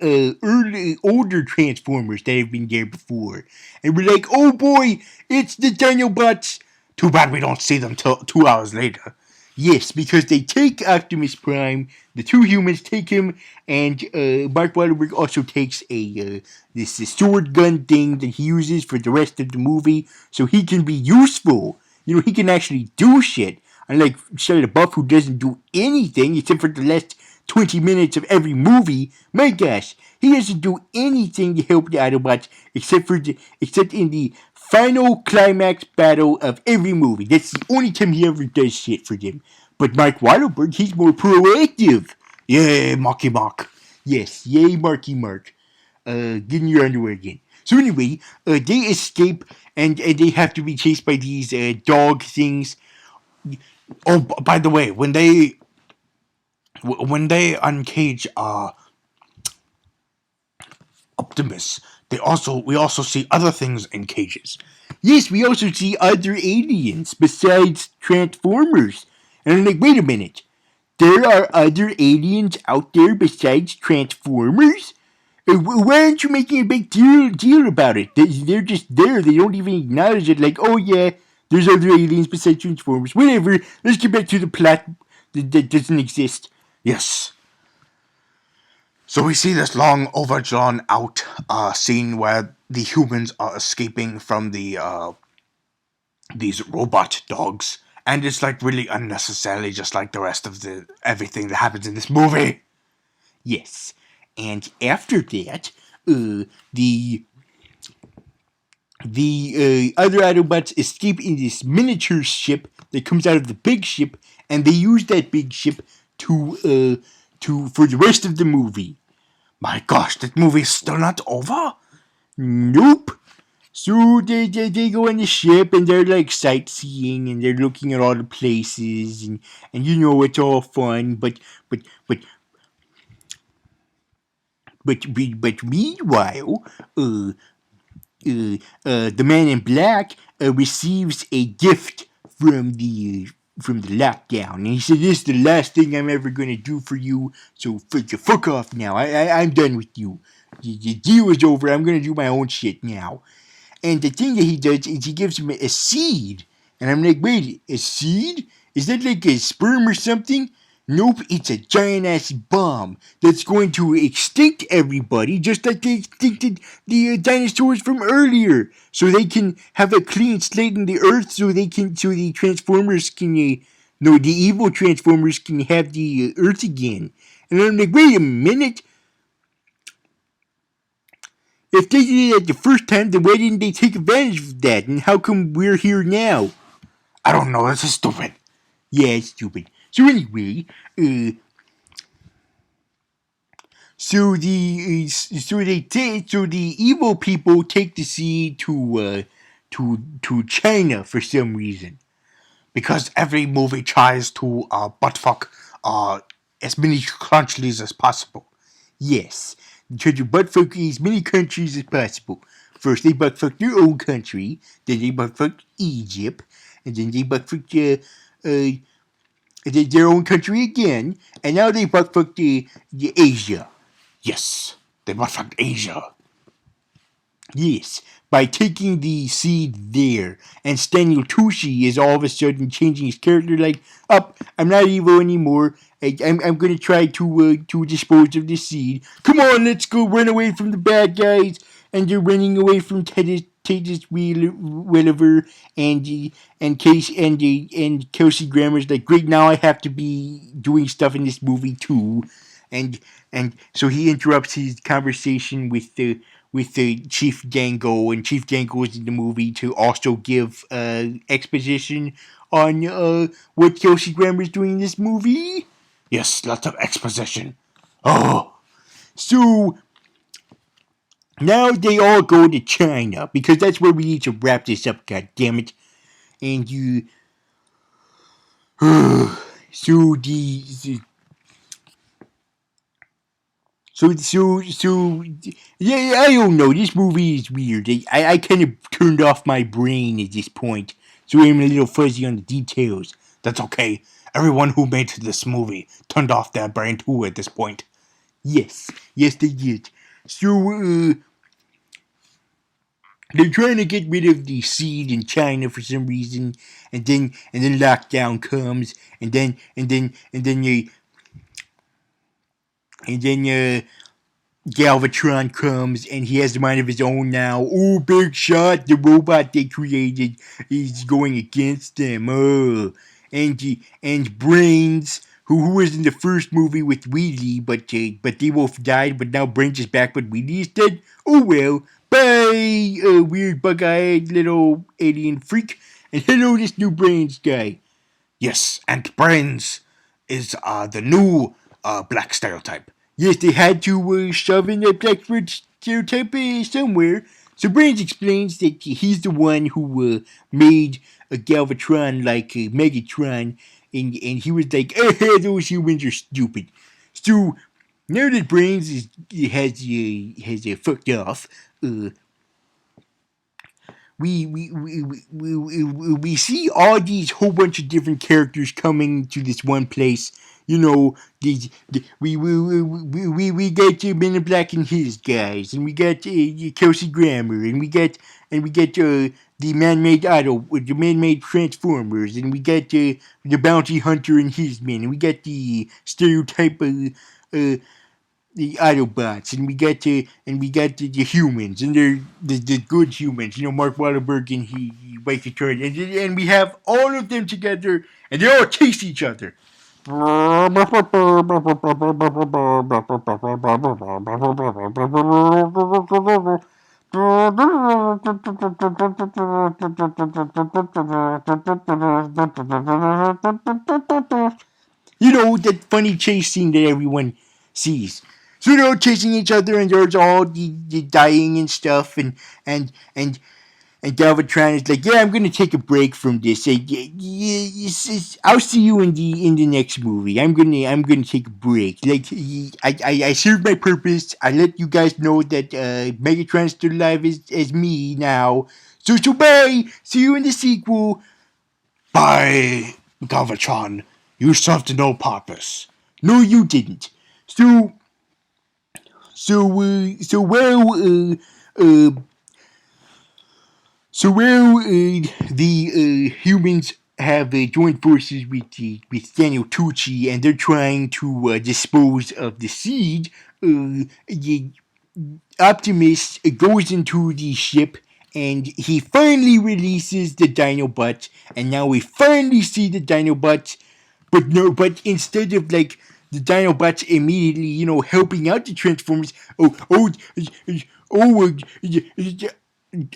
A: older Transformers that have been there before. And we're like, oh boy, it's the Dinobots.
B: Too bad we don't see them till 2 hours later.
A: Yes, because they take Optimus Prime, the two humans take him, and Mark Wahlberg also takes this sword gun thing that he uses for the rest of the movie, so he can be useful. You know, he can actually do shit. Unlike Shia LaBeouf, who doesn't do anything except for the last 20 minutes of every movie. My gosh, he doesn't do anything to help the Autobots except in the final climax battle of every movie. That's the only time he ever does shit for them. But Mark Wahlberg, he's more proactive.
B: Yay, Marky Mark.
A: Yes, yay, Marky Mark. Get in your underwear again. So anyway, they escape, and they have to be chased by these dog things.
B: Oh, by the way, when they uncage Optimus, we also see other things in cages.
A: Yes, we also see other aliens besides Transformers. And I'm like, wait a minute. There are other aliens out there besides Transformers? Why aren't you making a big deal about it? They're just there. They don't even acknowledge it. Like, oh yeah, there's other aliens besides Transformers. Whatever. Let's get back to the plot that doesn't exist.
B: Yes. So we see this long, overdrawn out scene where the humans are escaping from these robot dogs, and it's like really unnecessarily, just like the rest of everything that happens in this movie.
A: Yes, and after that, the other Autobots escape in this miniature ship that comes out of the big ship, and they use that big ship to for the rest of the movie.
B: My gosh, that movie's still not over?
A: Nope. So they go on the ship, and they're like sightseeing, and they're looking at all the places, and you know it's all fun, but meanwhile, the man in black receives a gift from the lockdown, and he said, "This is the last thing I'm ever gonna do for you. So fuck off now. I'm done with you. The deal is over. I'm gonna do my own shit now." And the thing that he does is he gives him a seed, and I'm like, wait, a seed? Is that like a sperm or something? Nope, it's a giant ass bomb that's going to extinct everybody, just like they extincted the dinosaurs from earlier, so they can have a clean slate in the earth, so the Transformers can No, the evil Transformers can have the Earth again. And I'm like, wait a minute. If they did it the first time, then why didn't they take advantage of that? And how come we're here now?
B: I don't know. This is stupid.
A: Yeah, it's stupid. So anyway, so the evil people take the seed to China for some reason.
B: Because every movie tries to buttfuck as many countries as possible.
A: Yes, they try to buttfuck as many countries as possible. First they buttfuck their own country, then they buttfuck Egypt, and then they buttfuck their own country again, and now they buttfuck the Asia.
B: Yes, they buttfucked Asia.
A: Yes, by taking the seed there, and Stanley Tucci is all of a sudden changing his character. Like, up, I'm not evil anymore. I'm gonna try to dispose of this seed. Come on, let's go run away from the bad guys. And they're running away from Titus Welliver and Case and Kelsey Grammer's like, great, now I have to be doing stuff in this movie too. And and so he interrupts his conversation with the Chief Django, and Chief Django is in the movie to also give exposition on what Kelsey Grammer is doing in this movie.
B: Yes, lots of exposition. Oh,
A: So now they all go to China because that's where we need to wrap this up. God damn it! And you, so the so yeah, I don't know. This movie is weird. I kind of turned off my brain at this point, so I'm a little fuzzy on the details.
B: that's okay. Everyone who made this movie turned off their brain too at this point.
A: Yes, yes, they did. So they're trying to get rid of the seed in China for some reason, and then lockdown comes, and then Galvatron comes, and he has a mind of his own now. Oh, Big Shot, the robot they created, is going against them. Oh, and Brains, who was in the first movie with Wheelie, but they both died. But now Brains is back, but Wheelie is dead. Oh well. Bye, weird bug-eyed little alien freak, and hello, this new Brains guy.
B: Yes, and Brains is the new black stereotype.
A: Yes, they had to shove in that Blackbird stereotype somewhere. So Brains explains that he's the one who made a Galvatron like Megatron, and he was like, those humans are stupid. So now that Brains has fucked off, uh, we see all these whole bunch of different characters coming to this one place. You know, we get Men in Black and his guys, and we got Kelsey Grammer, and we get the man-made Transformers, and we got the bounty hunter and his men, and we got the stereotype the Autobots, and we got the humans, and they're the good humans. You know, Mark Wahlberg and he Mike Turn, and we have all of them together, and they all chase each other. You know, that funny chase scene that everyone sees. So they're all chasing each other, and there's all the dying and stuff, and Galvatron is like, yeah, I'm gonna take a break from this. I'll see you in the next movie. I'm gonna take a break. Like, I served my purpose. I let you guys know that Megatron's still alive as me now. So bye. See you in the sequel.
B: By Galvatron, you served no purpose.
A: No, you didn't. Uh, the humans have joined forces with Daniel Tucci, and they're trying to dispose of the seed. The Optimus goes into the ship, and he finally releases the Dinobot, and now we finally see the Dinobot But no, but instead of like the Dinobots immediately, helping out the Transformers, oh,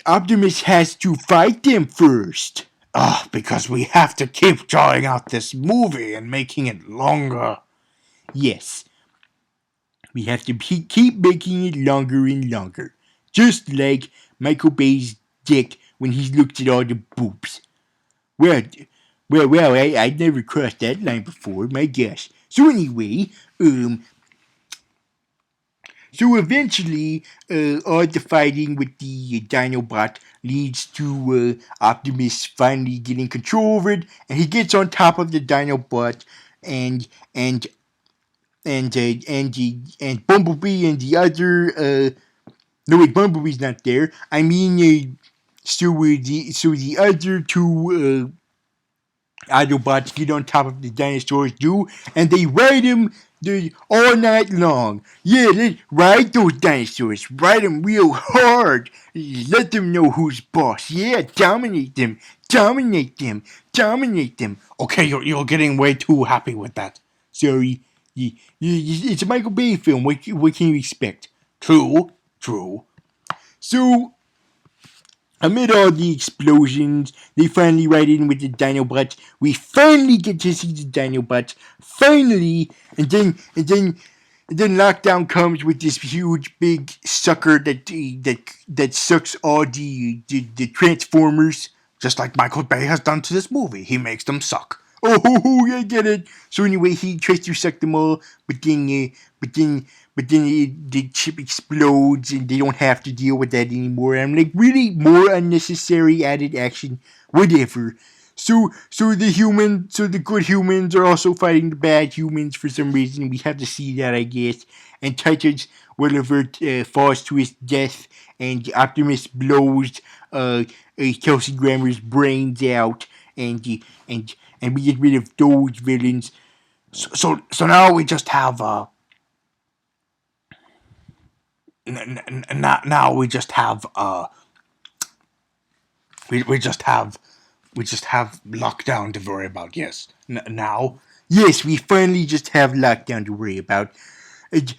A: Optimus has to fight them first.
B: Because we have to keep drawing out this movie and making it longer.
A: Yes, we have to keep making it longer and longer. Just like Michael Bay's dick when he looked at all the boobs. Well, I'd never crossed that line before, my gosh. So anyway, so eventually, all the fighting with the Dinobot leads to Optimus finally getting control over it, and he gets on top of the Dinobot, and and and Bumblebee and the other no wait, Bumblebee's not there. I mean, so the other two Autobots get on top of the dinosaurs do, and they ride them all night long. Yeah, let's ride those dinosaurs. Ride them real hard. Let them know who's boss. Yeah, dominate them. Dominate them. Dominate them.
B: Okay, you're getting way too happy with that.
A: Sorry. It's a Michael Bay film. What can you expect?
B: True.
A: So, amid all the explosions, they finally ride in with the Dinobots. We finally get to see the Dinobots. Finally, and then lockdown comes with this huge big sucker that sucks all the Transformers.
B: Just like Michael Bay has done to this movie. He makes them suck.
A: Oh, I get it. So anyway, he tries to suck them all, but then the chip explodes, and they don't have to deal with that anymore. I'm like, really, more unnecessary added action, whatever. So the good humans are also fighting the bad humans for some reason. We have to see that, I guess. And Titan's Welliver falls to his death, and Optimus blows Kelsey Grammer's brains out, and and we get rid of those villains.
B: So now we just have now we just have we just have lockdown to worry about. Yes. Now.
A: Yes, we finally just have lockdown to worry about, and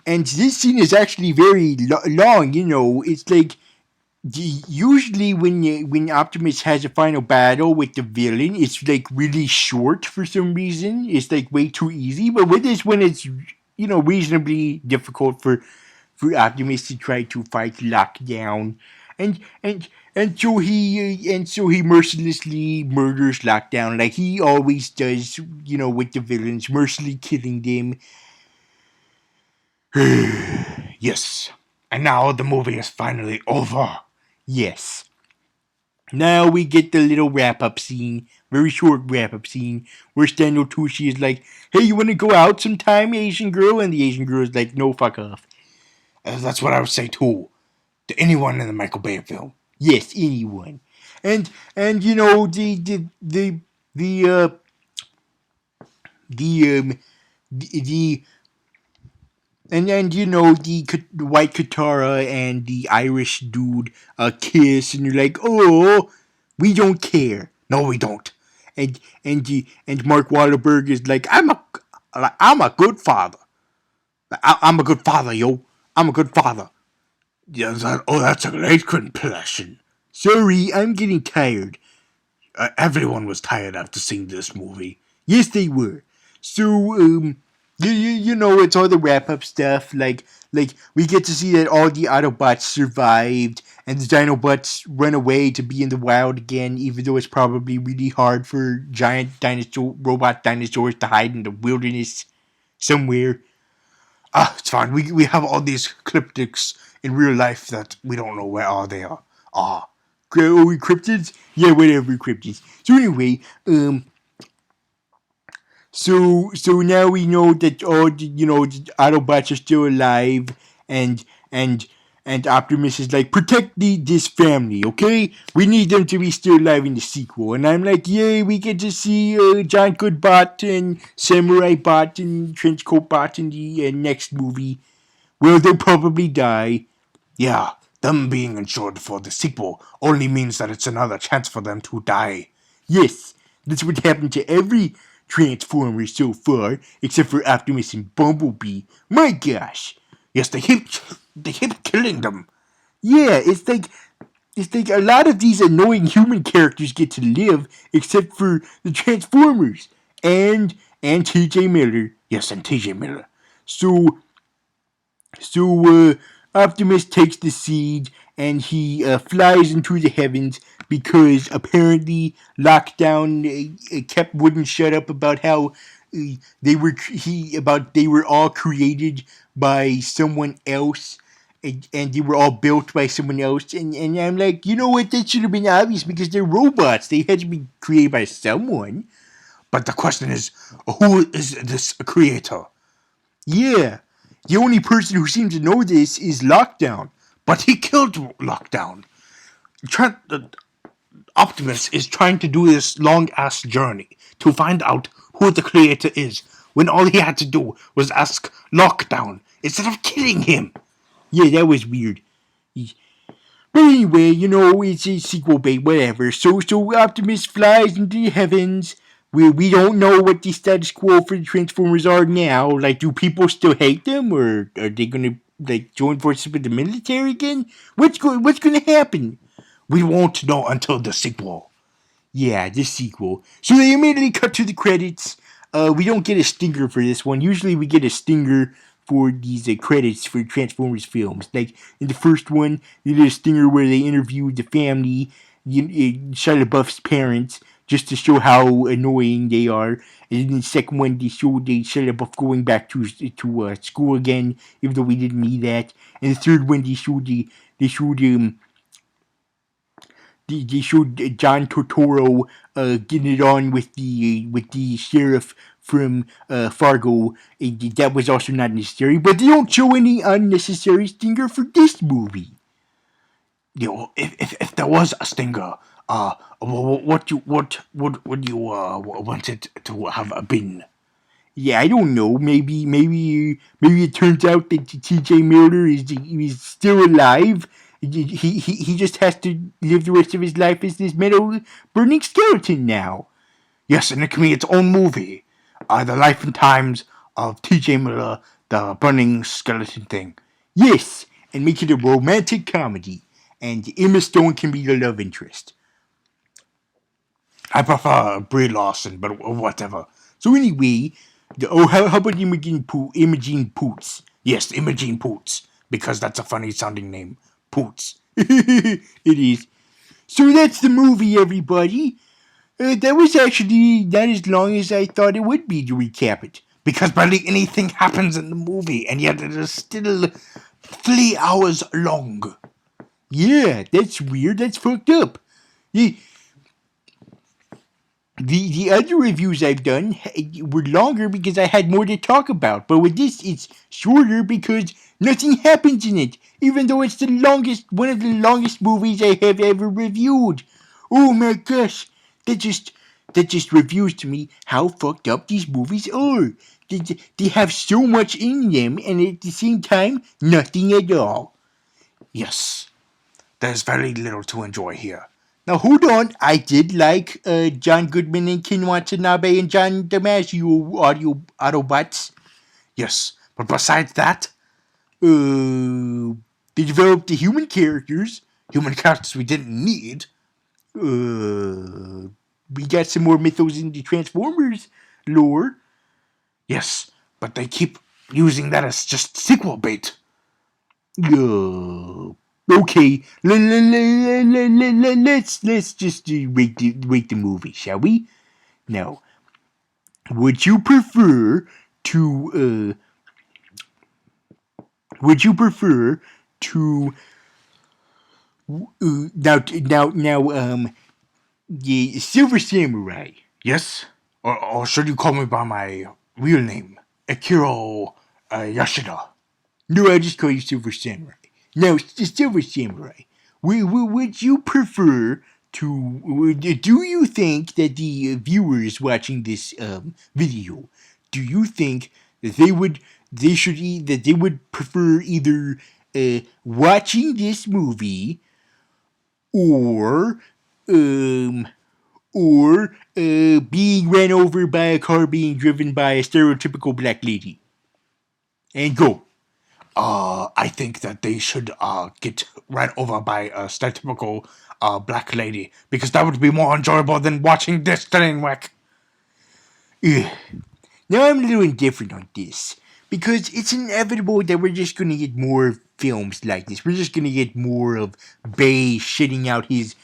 A: and this scene is actually very long. It's like usually when Optimus has a final battle with the villain, it's like really short for some reason. It's like way too easy. But with this one, it's reasonably difficult for Optimus to try to fight Lockdown, and and and so he mercilessly murders Lockdown like he always does. With the villains, mercilessly killing them.
B: Yes. And now the movie is finally over.
A: Yes. Now we get the little wrap up scene, very short wrap up scene, where Stanley Tucci is like, "Hey, you want to go out sometime, Asian girl?" And the Asian girl is like, "No, fuck off."
B: That's what I would say too. To anyone in the Michael Bay film.
A: Yes, anyone. And the the and the white Katara and the Irish dude kiss, and you're like, "Oh, we don't care."
B: No, we don't.
A: And Mark Wahlberg is like, I'm a good father. I'm a good father, yo. I'm a good father."
B: Yeah, that's a great impression.
A: Sorry, I'm getting tired.
B: Everyone was tired after seeing this movie.
A: Yes, they were. So, it's all the wrap up stuff. Like we get to see that all the Autobots survived, and the Dinobots run away to be in the wild again, even though it's probably really hard for giant robot dinosaurs to hide in the wilderness somewhere.
B: It's fine. We have all these cryptics in real life that we don't know where they are.
A: Cryptids? Yeah, whatever, cryptids. So anyway, so now we know that all the Autobots are still alive, and and and Optimus is like, protect this family, okay? We need them to be still alive in the sequel. And I'm like, yay, we get to see John Goodbot and Samurai Bot and Trenchcoat Bot in the next movie. Well, they'll probably die.
B: Yeah, them being insured for the sequel only means that it's another chance for them to die.
A: Yes, that's what happened to every Transformers so far, except for Optimus and Bumblebee. My gosh.
B: Yes, they keep killing them.
A: Yeah, it's like a lot of these annoying human characters get to live, except for the Transformers and T.J. Miller.
B: Yes, and T.J. Miller.
A: So So Optimus takes the seed and he flies into the heavens because apparently Lockdown wouldn't shut up about how they were all created by someone else. And they were all built by someone else, and I'm like, you know what? That should have been obvious because they're robots. They had to be created by someone.
B: But the question is, who is this creator?
A: Yeah, the only person who seems to know this is Lockdown.
B: But he killed Lockdown. Optimus is trying to do this long ass journey to find out who the creator is, when all he had to do was ask Lockdown instead of killing him.
A: Yeah, that was weird. But anyway, you know, it's a sequel bait, whatever. So Optimus flies into the heavens. We don't know what the status quo for the Transformers are now. Like, do people still hate them, or are they gonna like join forces with the military again? What's gonna happen?
B: We won't know until the sequel.
A: Yeah, this sequel. So they immediately cut to the credits. We don't get a stinger for this one. Usually we get a stinger for these credits for Transformers films. Like in the first one, they did a stinger where they interviewed the family, Shia LaBeouf's parents, just to show how annoying they are. And in the second one, they showed Shia LaBeouf going back to school again, even though we didn't need that. And the third one, they showed John Turturro getting it on with the sheriff from Fargo. That was also not necessary, but they don't show any unnecessary stinger for this movie.
B: You know, if there was a stinger, what would you want it to have been?
A: Yeah, I don't know. Maybe it turns out that T.J. Miller is still alive. He just has to live the rest of his life as this metal burning skeleton now.
B: Yes, and it can be its own movie. The life and times of T.J. Miller, the burning skeleton thing.
A: Yes, and make it a romantic comedy. And Emma Stone can be the love interest.
B: I prefer Brie Larson, but whatever.
A: So anyway, how about Imogene Poots?
B: Yes, Imogene Poots, because that's a funny sounding name. Poots.
A: It is. So that's the movie, everybody. That was actually not as long as I thought it would be to recap it.
B: Because barely anything happens in the movie, and yet it is still 3 hours long.
A: Yeah, that's weird. That's fucked up. The other reviews I've done were longer because I had more to talk about. But with this, it's shorter because nothing happens in it. Even though it's one of the longest movies I have ever reviewed. Oh my gosh, that just reveals to me how fucked up these movies are. They have so much in them, and at the same time, nothing at all.
B: Yes, there's very little to enjoy here.
A: Now hold on, I did like John Goodman and Ken Watanabe and John Damasio Autobots.
B: Yes, but besides that,
A: They developed the human characters.
B: we didn't need.
A: We got some more mythos in the Transformers lore.
B: Yes, but they keep using that as just sequel bait.
A: Okay, let's just rate the movie, shall we? Now, would you prefer to the Silver Samurai?
B: Yes, or should you call me by my real name, Akiro Yashida?
A: No, I'll just call you Silver Samurai. Now, the Silver Samurai. Would you prefer to? Do you think that the viewers watching this video, do you think that they would prefer either watching this movie or or being ran over by a car being driven by a stereotypical black lady? And go.
B: I think that they should get ran over by a stereotypical black lady because that would be more enjoyable than watching this train wreck.
A: Ugh. Now I'm a little indifferent on this because it's inevitable that we're just gonna get more films like this. We're just gonna get more of Bay shitting out his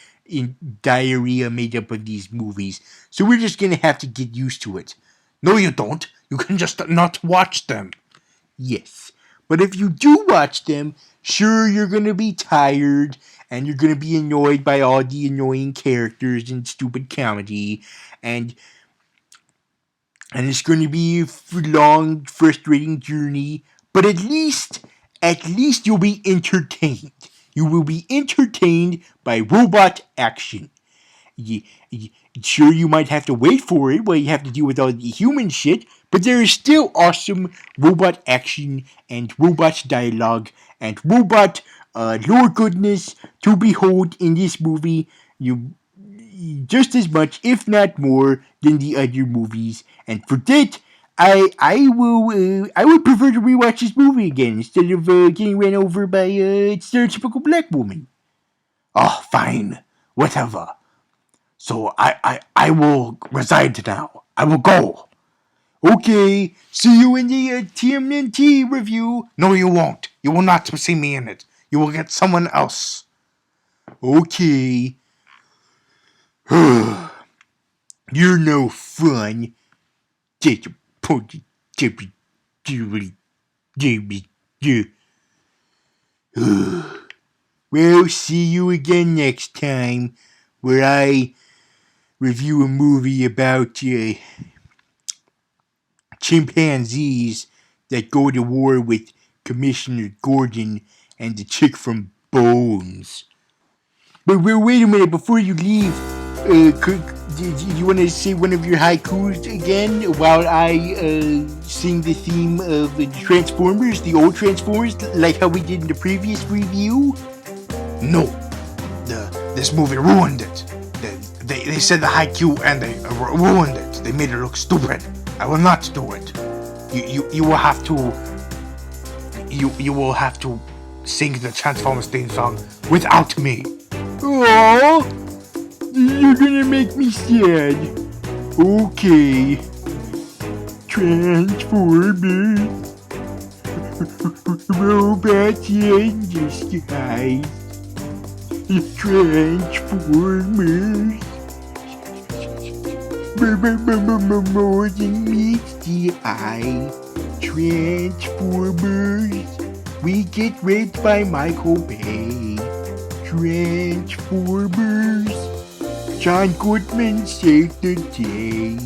A: diarrhea made up of these movies. So we're just gonna have to get used to it.
B: No, you don't. You can just not watch them.
A: Yes. But if you do watch them, sure, you're going to be tired and you're going to be annoyed by all the annoying characters and stupid comedy and it's going to be a long, frustrating journey, but at least you'll be entertained. You will be entertained by robot action. Sure, you might have to wait for it while you have to deal with all the human shit, but there is still awesome robot action and robot dialogue and robot lore goodness to behold in this movie. You just as much, if not more, than the other movies, and for that, I would prefer to rewatch this movie again instead of getting ran over by a stereotypical black woman.
B: Oh, fine. Whatever. So I will resign now. I will go.
A: Okay, see you in the TMNT review.
B: No, you won't. You will not see me in it. You will get someone else.
A: Okay. You're no fun. Well, see you again next time, where I review a movie about chimpanzees that go to war with Commissioner Gordon and the chick from Bones. But wait a minute, before you leave, do you want to say one of your haikus again while I sing the theme of the Transformers, the old Transformers, like how we did in the previous review?
B: No. This movie ruined it. They said the haiku and they ruined it. They made it look stupid. I will not do it. You will have to. You will have to sing the Transformers theme song without me.
A: Oh, you're gonna make me sad. Okay. Transformers. Robots in disguise. Transformers. More than meets the eye. Transformers. We get raped by Michael Bay. Transformers. John Goodman saved the day.